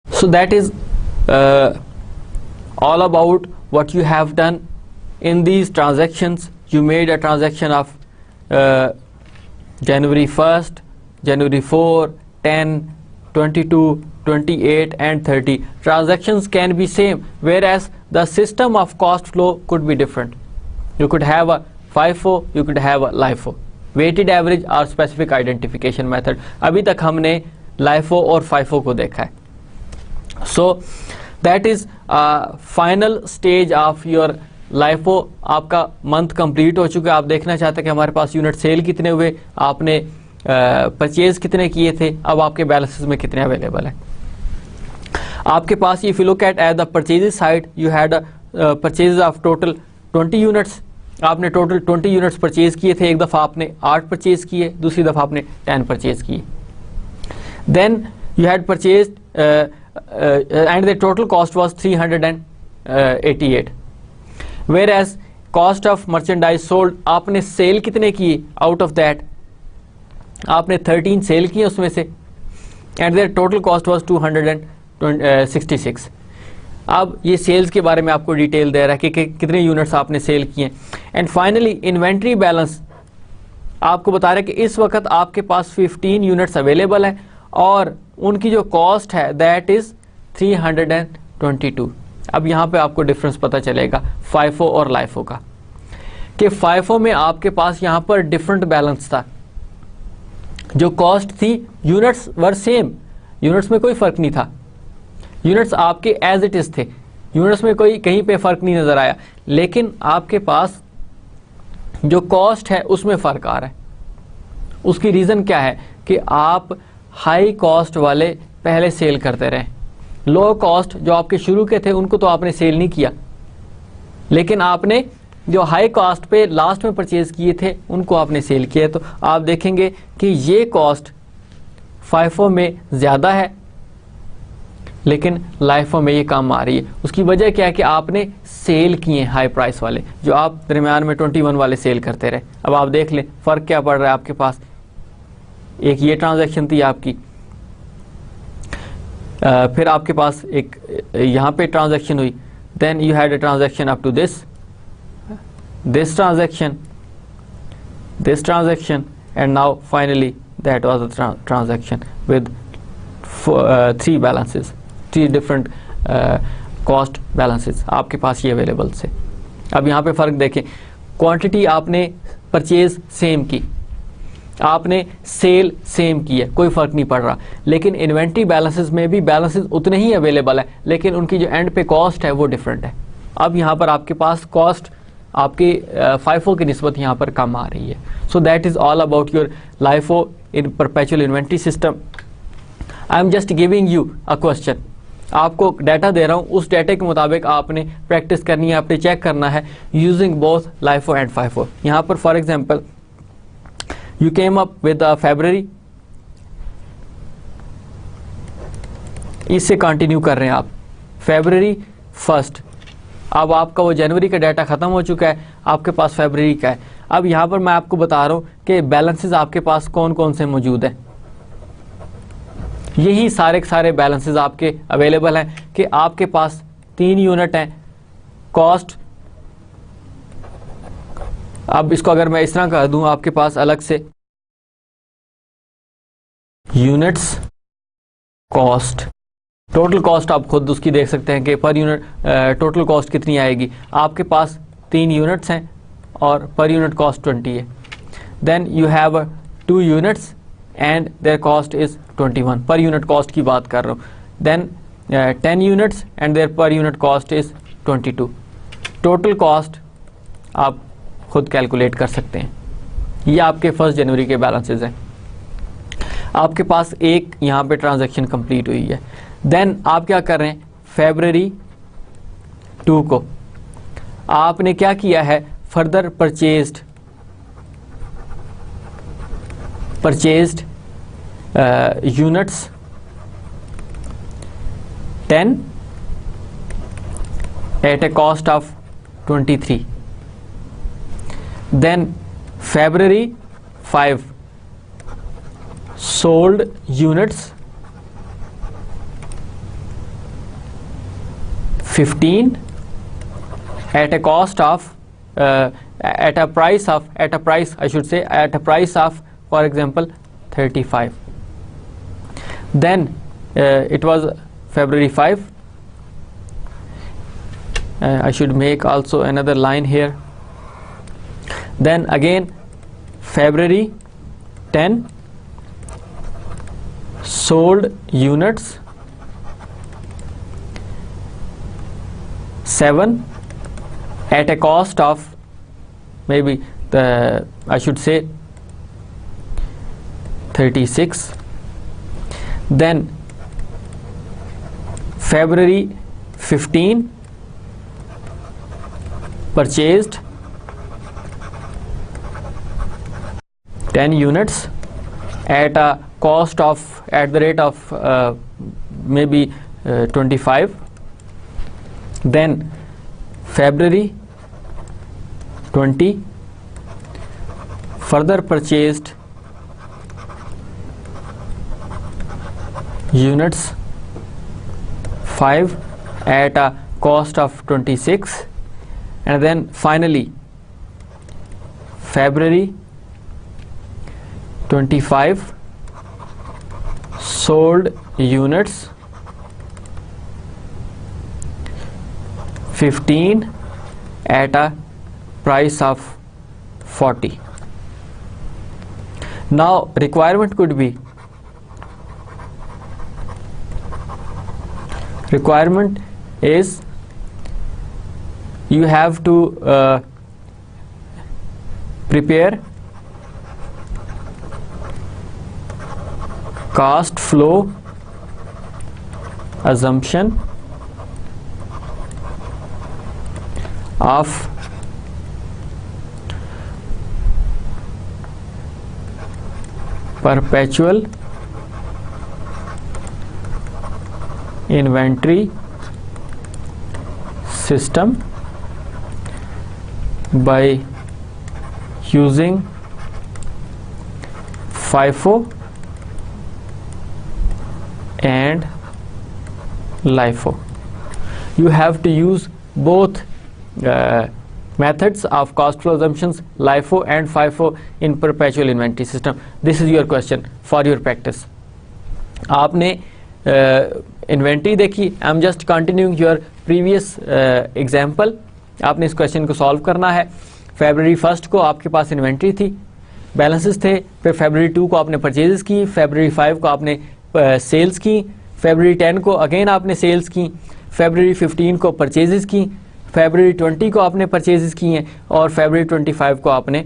So that is all about what you have done in these transactions. You made a transaction of January 1st, January 4, 10, 22, 28 and 30. Transactions can be same, whereas the system of cost flow could be different. You could have a FIFO, you could have a LIFO, weighted average or specific identification method. अभी तक हमने LIFO और FIFO को देखा है. So that is final stage of your LIFO. आपका month complete हो चुका है. आप देखना चाहते हैं कि हमारे पास यूनिट सेल कितने हुए, आपने परचेज कितने किए थे, अब आपके बैलेंसेस में कितने अवेलेबल है. आपके पास if you look at the purchases side, you had purchase of total 20 units. आपने टोटल 20 यूनिट्स परचेज किए थे. एक दफ़ा आपने 8 परचेज किए, दूसरी दफ़ा आपने 10 परचेज किए. Then you had purchase and the total cost was 388. Whereas cost of merchandise sold, आपने सेल कितने किए, आउट ऑफ दैट आपने 13 सेल किए उसमें से, and their total cost was 266. अब ये सेल्स के बारे में आपको डिटेल दे रहा है कि कितने यूनिट्स आपने सेल किए. एंड फाइनली इन्वेंट्री बैलेंस आपको बता रहा है कि इस वक्त आपके पास 15 यूनिट्स अवेलेबल हैं और उनकी जो कॉस्ट है दैट इज 322. अब यहाँ पे आपको डिफरेंस पता चलेगा FIFO और LIFO का, कि FIFO में आपके पास यहाँ पर डिफरेंट बैलेंस था. जो कॉस्ट थी, यूनिट्स वर सेम, यूनिट्स में कोई फर्क नहीं था, यूनिट्स आपके एज इट इज थे, यूनिट्स में कोई कहीं पे फर्क नहीं नजर आया. लेकिन आपके पास जो कॉस्ट है उसमें फर्क आ रहा है, उसकी रीज़न क्या है कि आप हाई कॉस्ट वाले पहले सेल करते रहे, लो कॉस्ट जो आपके शुरू के थे उनको तो आपने सेल नहीं किया, लेकिन आपने जो हाई कॉस्ट पे लास्ट में परचेज किए थे उनको आपने सेल किया। तो आप देखेंगे कि ये कॉस्ट फाइफो में ज़्यादा है लेकिन लाइफो में ये कम आ रही है। उसकी वजह क्या है कि आपने सेल किए हाई प्राइस वाले, जो आप दरमियान में 21 वाले सेल करते रहे। अब आप देख लें फ़र्क क्या पड़ रहा है आपके पास। एक ये ट्रांजैक्शन थी आपकी, फिर आपके पास एक यहाँ पे ट्रांजैक्शन हुई, then you had a transaction up to this transaction, this transaction, and now finally that was a transaction with 3 balances, 3 different cost balances आपके पास ये अवेलेबल से। अब यहाँ पे फ़र्क देखें, क्वांटिटी आपने परचेज सेम की, आपने सेल सेम की है, कोई फ़र्क नहीं पड़ रहा, लेकिन इन्वेंट्री बैलेंसेस में भी बैलेंसेस उतने ही अवेलेबल है लेकिन उनकी जो एंड पे कॉस्ट है वो डिफरेंट है। अब यहाँ पर आपके पास कॉस्ट आपकी फाइफो की निस्बत यहाँ पर कम आ रही है। सो that is all about your LIFO in perpetual inventory system. I am just giving you a question, आपको डाटा दे रहा हूँ, उस डाटा के मुताबिक आपने प्रैक्टिस करनी है, आपने चेक करना है using both LIFO and FIFO. यहाँ पर for example you came up with February, इससे कंटिन्यू कर रहे हैं आप फरवरी 1, अब आपका वो जनवरी का डाटा ख़त्म हो चुका है, आपके पास फरवरी का है। अब यहाँ पर मैं आपको बता रहा हूँ कि बैलेंसेस आपके पास कौन कौन से मौजूद हैं। यही सारे के सारे बैलेंसेस आपके अवेलेबल हैं कि आपके पास 3 यूनिट हैं कॉस्ट। अब इसको अगर मैं इस तरह कह दूँ आपके पास अलग से यूनिट्स कॉस्ट, टोटल कॉस्ट आप खुद उसकी देख सकते हैं कि पर यूनिट टोटल कॉस्ट कितनी आएगी। आपके पास 3 यूनिट्स हैं और पर यूनिट कॉस्ट 20 है। Then you have 2 units and their cost is 21, per unit cost की बात कर रहा हूँ। Then 10 units and their per unit cost is 22। Total cost आप खुद कैलकुलेट कर सकते हैं। ये आपके 1 जनवरी के बैलेंसेज हैं। आपके पास एक यहाँ पे ट्रांजैक्शन कंप्लीट हुई है। देन आप क्या कर रहे हैं, फरवरी 2 को आपने क्या किया है, further purchased units 10 at a cost of 23। Then February 5 sold units 15 at a cost of at a price I should say at a price of, for example, 35. Then it was February 5. I should make also another line here. Then again February 10 sold units 7 at a cost of maybe I should say 36. Then February 15 purchased 10 units at a cost of at the rate of maybe 25. Then February 20 further purchased units 5 at a cost of 26. And then finally February 25 sold units 15 at a price of 40. Now requirement could be, requirement is you have to prepare cost flow assumption of perpetual inventory system by using FIFO and LIFO. You have to use both methods of cost flow assumptions, LIFO and FIFO, in perpetual inventory system. This is your question for your practice. आपने inventory देखी, आई am just continuing your previous example. आपने इस question को solve करना है. February 1 को आपके पास inventory थी, बैलेंसेस थे. फिर February 2 को आपने परचेजेस की, February 5 को आपने सेल्स की, February 10 को अगेन आपने सेल्स की, February 15 को परचेजेस की, February 20 को आपने परचेजेस की हैं, और February 25 को आपने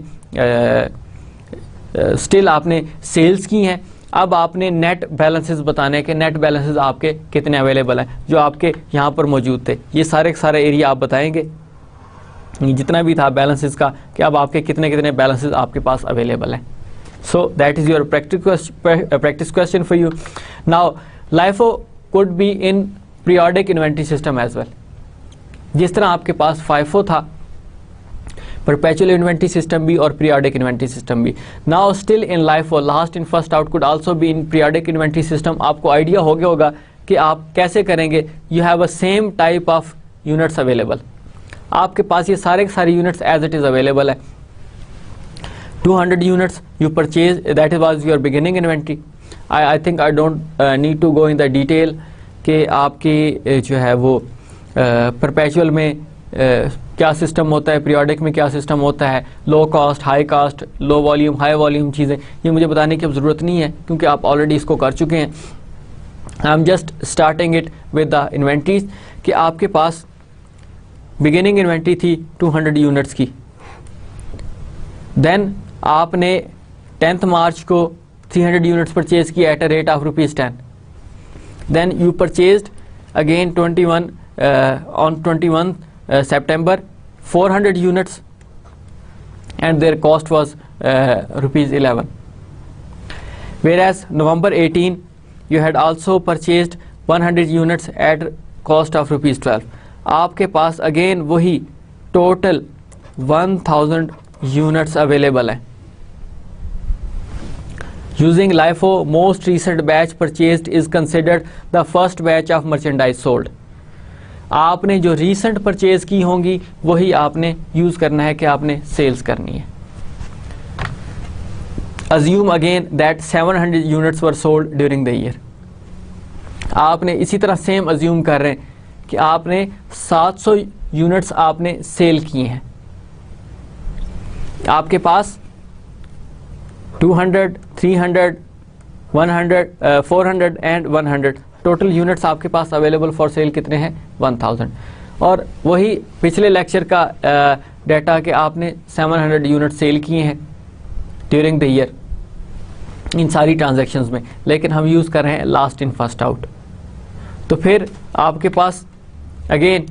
स्टिल आपने सेल्स की हैं. अब आपने नेट बैलेंसेस बताने के, नेट बैलेंसेस आपके कितने अवेलेबल हैं जो आपके यहाँ पर मौजूद थे. ये सारे सारे एरिया आप बताएंगे, जितना भी था बैलेंसेस का, कि अब आपके कितने कितने बैलेंसेस आपके पास अवेलेबल हैं. So that is your practice question for you. Now LIFO could be in periodic inventory system as well. जिस तरह आपके पास FIFO था, perpetual inventory system भी और periodic inventory system भी. Now still in LIFO, last in first out could also be in periodic inventory system. आपको idea हो गया होगा कि आप कैसे करेंगे. You have a same type of units available. आपके पास ये सारे units as it is available है. 200 units you purchase, that was your beginning inventory. I think I don't need to go in the detail कि आपकी जो है वो perpetual में क्या सिस्टम होता है, पीरियोडिक में क्या सिस्टम होता है, low cost, high cost, low volume, high volume चीज़ें, ये मुझे बताने की अब ज़रूरत नहीं है क्योंकि आप ऑलरेडी इसको कर चुके हैं. आई am just starting it with the inventories कि आपके पास बिगिनिंग इन्वेंट्री थी 200 यूनिट्स की. देन आपने 10th मार्च को 300 यूनिट्स परचेज किया at a rate of ₹10. Then you purchased again 21 on 21 September 400 units and their cost was ₹11. Whereas November 18 you had also purchased 100 units at cost of ₹12. आपके पास again वही total 1000 units available है. Using LIFO, most recent batch purchased is considered the first batch of merchandise sold. आपने जो recent purchase की होंगी वही आपने use करना है कि आपने सेल्स करनी है. Assume again that 700 units were sold during the year. आपने इसी तरह सेम अज्यूम कर रहे हैं कि आपने 700 यूनिट्स आपने सेल किए हैं. आपके पास 200, 300, 100, 400 एंड 100 टोटल यूनिट्स आपके पास अवेलेबल फॉर सेल कितने हैं? 1000. और वही पिछले लेक्चर का डाटा कि आपने 700 यूनिट सेल किए हैं ड्यूरिंग द ईयर इन सारी ट्रांजैक्शंस में, लेकिन हम यूज़ कर रहे हैं लास्ट इन फर्स्ट आउट. तो फिर आपके पास अगेन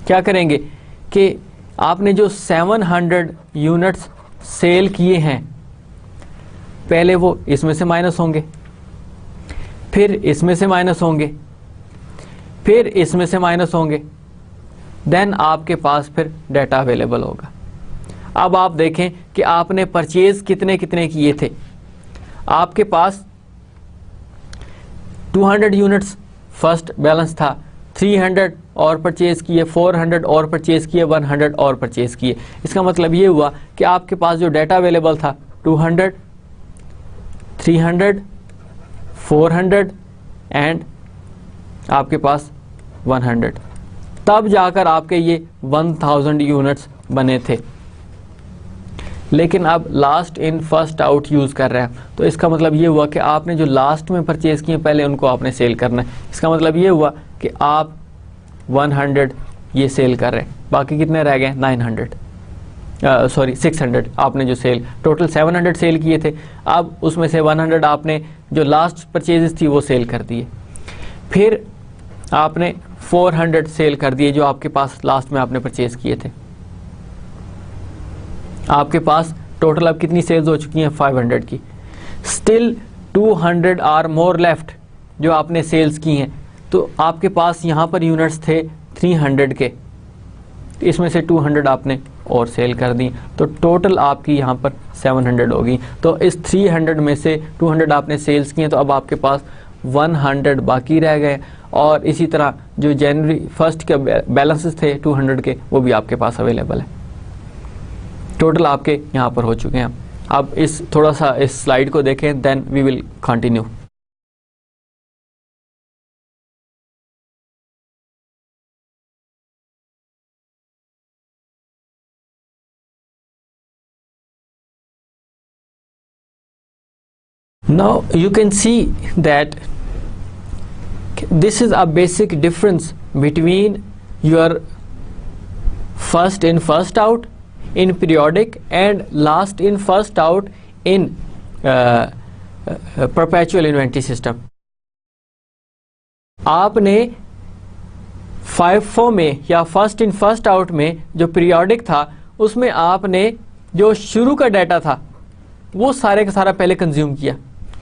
क्या करेंगे कि आपने जो 700 यूनिट्स सेल किए हैं पहले वो इसमें से माइनस होंगे, फिर इसमें से माइनस होंगे, फिर इसमें से माइनस होंगे, देन आपके पास फिर डाटा अवेलेबल होगा. अब आप देखें कि आपने परचेज कितने कितने किए थे. आपके पास 200 यूनिट्स फर्स्ट बैलेंस था, 300 और परचेज किए, 400 और परचेज किए, 100 और परचेज किए. इसका मतलब ये हुआ कि आपके पास जो डाटा अवेलेबल था 200, 300, 400 एंड आपके पास 100, तब जाकर आपके ये 1000 यूनिट्स बने थे. लेकिन अब last in first out use कर रहे हैं, तो इसका मतलब ये हुआ कि आपने जो लास्ट में परचेज़ किए पहले उनको आपने सेल करना है. इसका मतलब ये हुआ कि आप 100 ये सेल कर रहे हैं, बाकी कितने रह गए? 600 आपने जो सेल, टोटल 700 सेल किए थे. अब उसमें से 100 आपने जो लास्ट परचेजेस थी वो सेल कर दिए। फिर आपने 400 सेल कर दिए जो आपके पास लास्ट में आपने परचेज किए थे। आपके पास टोटल अब कितनी सेल्स हो चुकी हैं? 500 की। स्टिल 200 आर मोर लेफ्ट जो आपने सेल्स की हैं, तो आपके पास यहाँ पर यूनिट्स थे 300 के, इसमें से 200 आपने और सेल कर दी, तो टोटल आपकी यहाँ पर 700 होगी। तो इस 300 में से 200 आपने सेल्स किए, तो अब आपके पास 100 बाकी रह गए। और इसी तरह जो जनवरी 1 के बैलेंसेस थे 200 के, वो भी आपके पास अवेलेबल है। टोटल आपके यहाँ पर हो चुके हैं। अब इस थोड़ा सा इस स्लाइड को देखें, then we will continue. Now you can see that this is a basic difference between your first in first out in periodic and last in first out in perpetual inventory system. आपने FIFO में या first in first out में जो periodic था उसमें आपने जो शुरू का डाटा था वो सारे का सारा पहले कंज्यूम किया,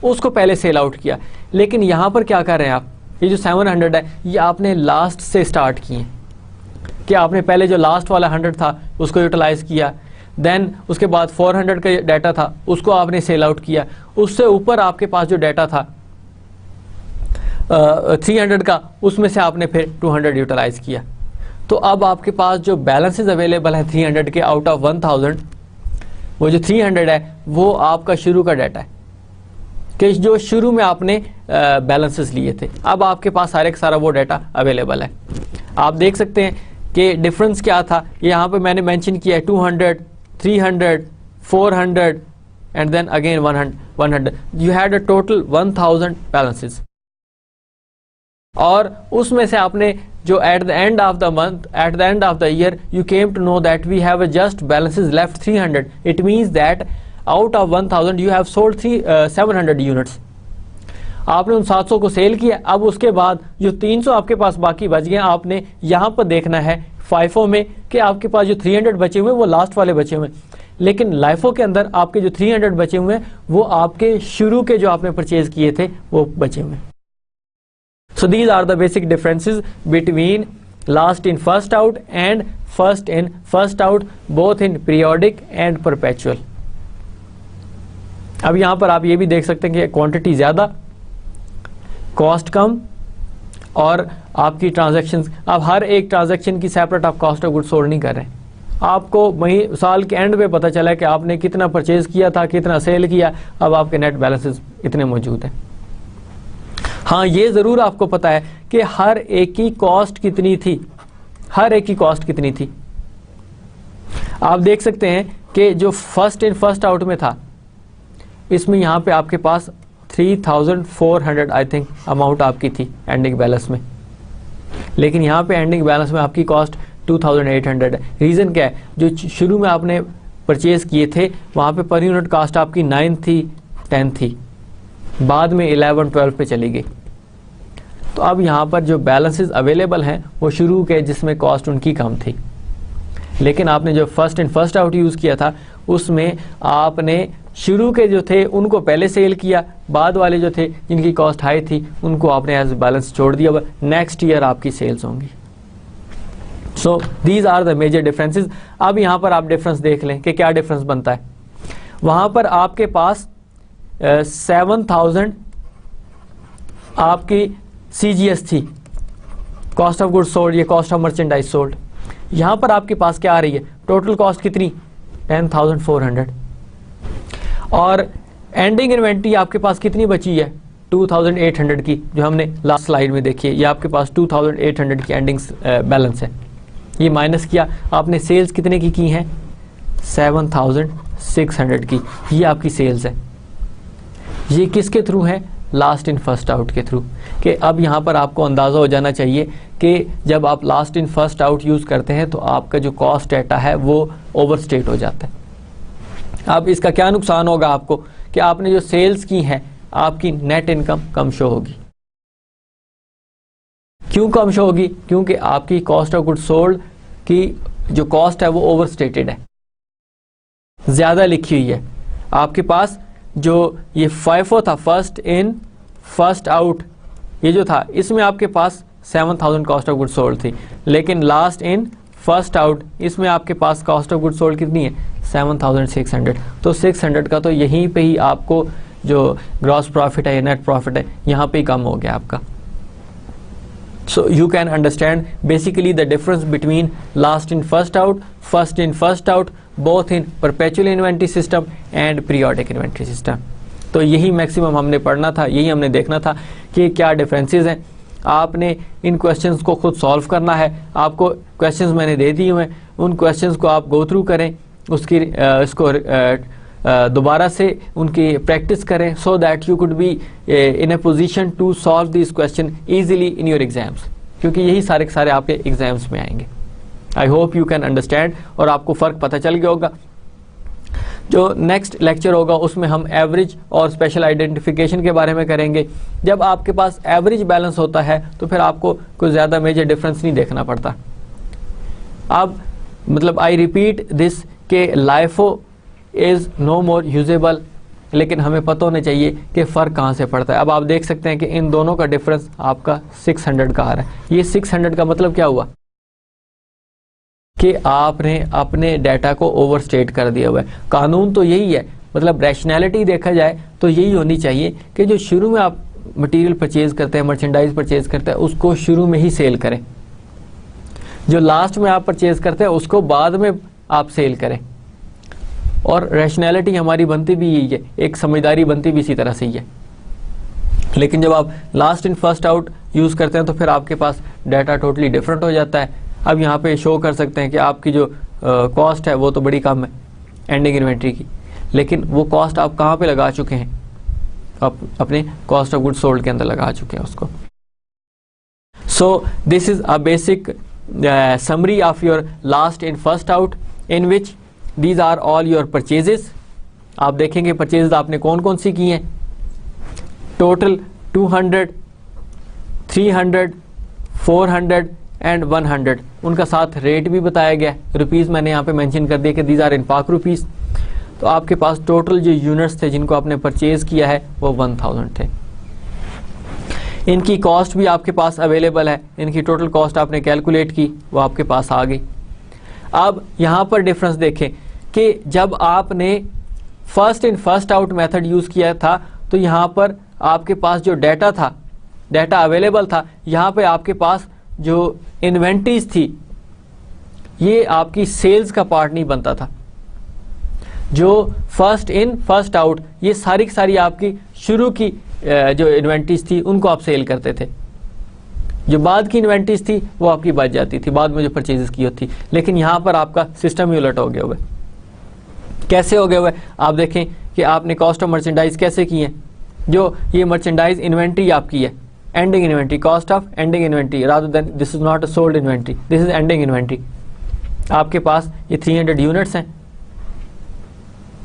उसको पहले सेल आउट किया। लेकिन यहाँ पर क्या कर रहे हैं आप, ये जो 700 है ये आपने लास्ट से स्टार्ट किए, कि आपने पहले जो लास्ट वाला 100 था उसको यूटिलाइज किया, देन उसके बाद 400 का डाटा था उसको आपने सेल आउट किया, उससे ऊपर आपके पास जो डाटा था 300 का, उसमें से आपने फिर 200 यूटिलाइज किया। तो अब आपके पास जो बैलेंसेस अवेलेबल है 300 के आउट ऑफ 1000, वो जो 300 है वो आपका शुरू का डाटा है कि जो शुरू में आपने बैलेंसेस लिए थे। अब आपके पास सारे का सारा वो डाटा अवेलेबल है। आप देख सकते हैं कि डिफरेंस क्या था, यहाँ पे मैंने मेंशन किया है 200, 300, 400 and then again 100। You had a total 1000 balances, और उसमें से आपने जो at the end of the month, at the end of the year, you came to know that we have just balances left 300। It means that out of 1000 you have sold 700 units. आपने उन 700 को sell किया। अब उसके बाद जो 300 आपके पास बाकी बच गए, आपने यहाँ पर देखना है FIFO में कि आपके पास जो 300 बचे हुए वो लास्ट वाले बचे हुए, लेकिन LIFO के अंदर आपके जो 300 बचे हुए वो आपके शुरू के जो आपने परचेज किए थे वो बचे हुए। So these are the basic differences between last in first out and first in first out, both in periodic and perpetual. अब यहाँ पर आप ये भी देख सकते हैं कि क्वांटिटी ज़्यादा, कॉस्ट कम, और आपकी ट्रांजैक्शंस, अब हर एक ट्रांजैक्शन की सेपरेट आप कॉस्ट ऑफ गुड्स सोल्ड नहीं कर रहे हैं। आपको वही साल के एंड पे पता चला कि आपने कितना परचेज किया था, कितना सेल किया, अब आपके नेट बैलेंसेस इतने मौजूद हैं। हाँ, ये ज़रूर आपको पता है कि हर एक की कॉस्ट कितनी थी, हर एक की कॉस्ट कितनी थी। आप देख सकते हैं कि जो फर्स्ट इन फर्स्ट आउट में था, इसमें यहाँ पे आपके पास 3400 आई थिंक अमाउंट आपकी थी एंडिंग बैलेंस में, लेकिन यहाँ पे एंडिंग बैलेंस में आपकी कॉस्ट 2800 है। रीज़न क्या है, जो शुरू में आपने परचेज किए थे वहाँ पे पर यूनिट कॉस्ट आपकी 9 थी, 10 थी, बाद में 11, 12 पे चली गई। तो अब यहाँ पर जो बैलेंसेस अवेलेबल हैं वो शुरू के जिसमें कॉस्ट उनकी कम थी, लेकिन आपने जो first in first out use किया था उसमें आपने शुरू के जो थे उनको पहले सेल किया, बाद वाले जो थे जिनकी कॉस्ट हाई थी उनको आपने एज बैलेंस छोड़ दिया। नेक्स्ट ईयर आपकी सेल्स होंगी। So these are the major differences. अब यहाँ पर आप डिफरेंस देख लें कि क्या डिफरेंस बनता है। वहाँ पर आपके पास 7000 आपकी CGS थी, कॉस्ट ऑफ गुड्स सोल्ड, ये कॉस्ट ऑफ मर्चेंडाइज सोल्ड। यहाँ पर आपके पास क्या आ रही है, टोटल कॉस्ट कितनी, 10400, और एंडिंग इन्वेंट्री आपके पास कितनी बची है, 2800 की, जो हमने लास्ट स्लाइड में देखी है। ये आपके पास 2800 की एंडिंग बैलेंस है। ये माइनस किया, आपने सेल्स कितने की हैं, 7600 की, ये आपकी सेल्स है। ये किसके थ्रू है, लास्ट इन फर्स्ट आउट के थ्रू। कि अब यहाँ पर आपको अंदाज़ा हो जाना चाहिए कि जब आप last in first out use करते हैं तो आपका जो कॉस्ट डाटा है वो ओवरस्टेट हो जाता है। अब इसका क्या नुकसान होगा आपको कि आपने जो सेल्स की हैं आपकी नेट इनकम कम शो होगी। क्यों कम शो होगी? क्योंकि आपकी कॉस्ट ऑफ गुड सोल्ड की जो कॉस्ट है वो ओवर स्टेटेड है, ज्यादा लिखी हुई है। आपके पास जो ये FIFO था, फर्स्ट इन फर्स्ट आउट, ये जो था इसमें आपके पास 7000 कॉस्ट ऑफ गुड सोल्ड थी, लेकिन लास्ट इन फर्स्ट आउट इसमें आपके पास कॉस्ट ऑफ गुड सोल्ड कितनी है? 7600। तो 600 का तो यहीं पे ही आपको जो ग्रॉस प्रॉफिट है या नेट प्रॉफिट है यहाँ पे ही कम हो गया आपका। So you can understand basically the difference between last in first out, first in first out, both in perpetual inventory system and periodic inventory system. तो यही मैक्सिमम हमने पढ़ना था, यही हमने देखना था कि क्या डिफरेंसेस हैं। आपने इन क्वेश्चंस को खुद सॉल्व करना है। आपको क्वेश्चंस मैंने दे दिए हैं, उन क्वेश्चंस को आप गो थ्रू करें, उसकी इसको दोबारा से उनकी प्रैक्टिस करें, so that you could be in a position to solve this question easily in your exams, क्योंकि यही सारे के सारे आपके एग्जाम्स में आएंगे। I hope you can understand और आपको फ़र्क पता चल गया होगा। जो नेक्स्ट लेक्चर होगा उसमें हम एवरेज और स्पेशल आइडेंटिफिकेशन के बारे में करेंगे। जब आपके पास एवरेज बैलेंस होता है तो फिर आपको कोई ज़्यादा मेजर डिफरेंस नहीं देखना पड़ता। अब मतलब आई रिपीट दिस के LIFO is no more usable, लेकिन हमें पता होना चाहिए कि फ़र्क कहाँ से पड़ता है। अब आप देख सकते हैं कि इन दोनों का डिफरेंस आपका 600 का आ रहा है। ये 600 का मतलब क्या हुआ कि आपने अपने डाटा को ओवरस्टेट कर दिया हुआ है। कानून तो यही है, मतलब रैशनैलिटी देखा जाए तो यही होनी चाहिए कि जो शुरू में आप मटेरियल परचेज करते हैं, मर्चेंडाइज परचेज करते हैं, उसको शुरू में ही सेल करें। जो लास्ट में आप परचेज करते हैं उसको बाद में आप सेल करें। और रैशनैलिटी हमारी बनती भी यही है, एक समझदारी बनती भी इसी तरह से ही है। लेकिन जब आप last in first out use करते हैं तो फिर आपके पास डाटा टोटली डिफरेंट हो जाता है। अब यहाँ पे शो कर सकते हैं कि आपकी जो कॉस्ट है वो तो बड़ी कम है एंडिंग इन्वेंट्री की, लेकिन वो कॉस्ट आप कहाँ पे लगा चुके हैं? आप अपने कॉस्ट ऑफ गुड सोल्ड के अंदर लगा चुके हैं उसको। So this is a basic summary of your last in first out in which these are all your purchases. आप देखेंगे परचेज आपने कौन कौन सी की हैं। टोटल 200, 300, 400 एंड 100, उनका साथ रेट भी बताया गया है। रुपीज़ मैंने यहाँ पे मेंशन कर दिया कि दीज आर इन पाक रुपीज़। तो आपके पास टोटल जो यूनिट्स थे जिनको आपने परचेज किया है वो 1000 थे। इनकी कॉस्ट भी आपके पास अवेलेबल है, इनकी टोटल कॉस्ट आपने कैलकुलेट की, वो आपके पास आ गई। अब यहाँ पर डिफरेंस देखें कि जब आपने first in first out method use किया था तो यहाँ पर आपके पास जो डाटा था, डाटा अवेलेबल था, यहाँ पे आपके पास जो इन्वेंट्रीज थी ये आपकी सेल्स का पार्ट नहीं बनता था। जो फर्स्ट इन फर्स्ट आउट ये सारी की सारी आपकी शुरू की जो इन्वेंट्रीज थी उनको आप सेल करते थे। जो बाद की इन्वेंट्रीज थी वो आपकी बच जाती थी, बाद में जो परचेजेस की होती। लेकिन यहाँ पर आपका सिस्टम ही उलट हो गया हुआ है। कैसे हो गया हुआ है? आप देखें कि आपने कॉस्ट ऑफ मर्चेंडाइज कैसे की है। जो ये मर्चेंडाइज इन्वेंट्री आपकी है, ending inventory, cost of ending inventory rather than this is not a sold inventory, this is ending inventory. आपके पास ये 300 यूनिट्स हैं,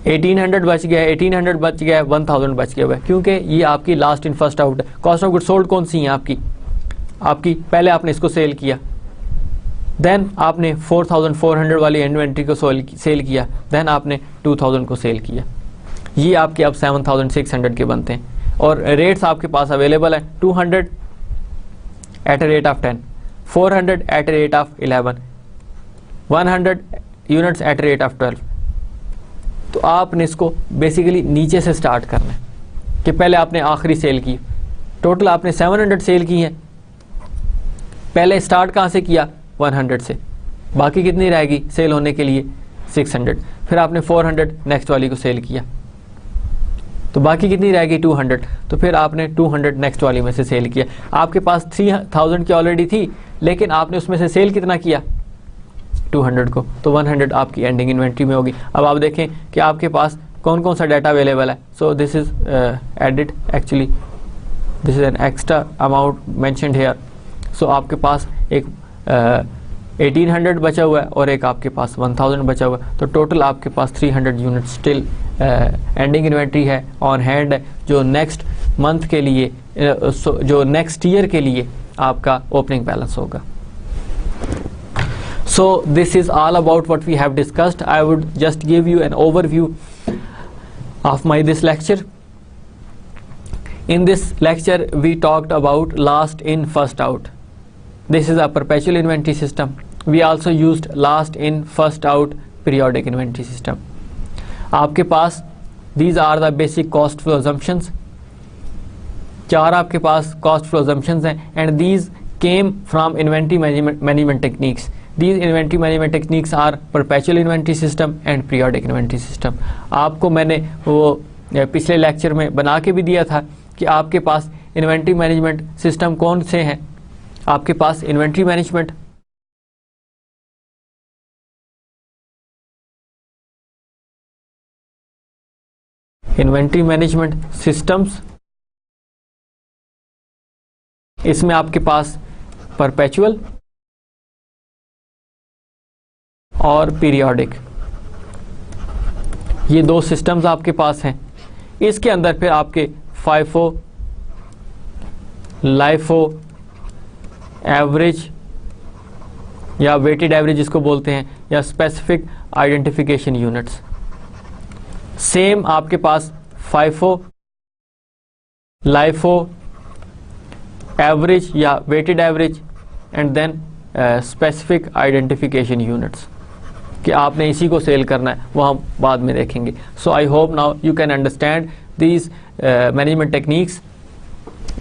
1800 बच गया, 1800 बच गया, 1000 बच गया हुआ है, क्योंकि ये आपकी लास्ट इन फर्स्ट आउट है। कॉस्ट ऑफ गुड सोल्ड कौन सी है आपकी पहले आपने इसको सेल किया, देन आपने 4400 वाली इन्वेंट्री को सेल किया, देन आपने 2000 को सेल किया। ये आपके अब 7600 के बनते हैं। और रेट्स आपके पास अवेलेबल है 200 at a rate of 10, 400 at a rate of 11, 100 units at a rate of 12। तो आपने इसको बेसिकली नीचे से स्टार्ट करना है कि पहले आपने आखिरी सेल की। टोटल आपने 700 सेल की हैं, पहले स्टार्ट कहाँ से किया? 100 से। बाकी कितनी रहेगी सेल होने के लिए? 600। फिर आपने 400 नेक्स्ट वाली को सेल किया, तो बाकी कितनी रहेगी? 200। तो फिर आपने 200 नेक्स्ट वाली में से सेल किया। आपके पास 3000 की ऑलरेडी थी, लेकिन आपने उसमें से सेल कितना किया? 200 को। तो 100 आपकी एंडिंग इन्वेंट्री में होगी। अब आप देखें कि आपके पास कौन कौन सा डाटा अवेलेबल है। So this is added, actually this is an extra amount mentioned here. सो आपके पास एक 1800 बचा हुआ है और एक आपके पास 1000 बचा हुआ है। तो टोटल आपके पास 300 यूनिट स्टिल एंडिंग इन्वेंट्री है, ऑन हैंड है, जो नेक्स्ट मंथ के लिए जो नेक्स्ट ईयर के लिए आपका ओपनिंग बैलेंस होगा. So this is all about what we have discussed. I would just give you an overview of this lecture. In this lecture we talked about last in first out. This is a perpetual inventory system. We also used last in first out periodic inventory system. आपके पास these are the basic cost flow assumptions. 4 आपके पास cost flow assumptions हैं, and these came from inventory management techniques. These inventory management techniques are perpetual inventory system and periodic inventory system. आपको मैंने वो पिछले lecture में बना के भी दिया था कि आपके पास इन्वेंट्री मैनेजमेंट सिस्टम कौन से हैं. आपके पास इन्वेंट्री मैनेजमेंट सिस्टम्स, इसमें आपके पास परपेचुअल और पीरियोडिक, ये 2 सिस्टम्स आपके पास हैं. इसके अंदर फिर आपके फाइफो, लाइफो, एवरेज या वेटेड एवरेज जिसको बोलते हैं, या स्पेसिफिक आइडेंटिफिकेशन यूनिट्स. सेम आपके पास फाइफो, लाइफो, एवरेज या weighted average and then specific identification units कि आपने इसी को सेल करना है, वो हम बाद में देखेंगे. So I hope now you can understand these management techniques.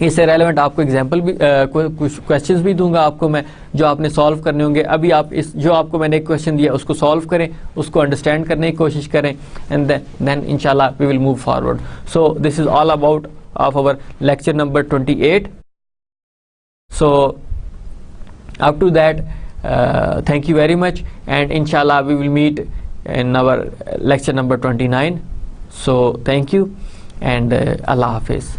इससे रेलेवेंट आपको एग्जांपल भी कुछ क्वेश्चंस भी दूंगा आपको मैं, जो आपने सॉल्व करने होंगे. अभी आप इस जो आपको मैंने एक क्वेश्चन दिया उसको सॉल्व करें, उसको अंडरस्टैंड करने की कोशिश करें, एंड देन इंशाल्लाह we will move forward. So this is all about of our lecture number 28. सो up to that, thank you very much, and inshallah we will meet in our lecture number 29. So thank you, and Allah Hafiz.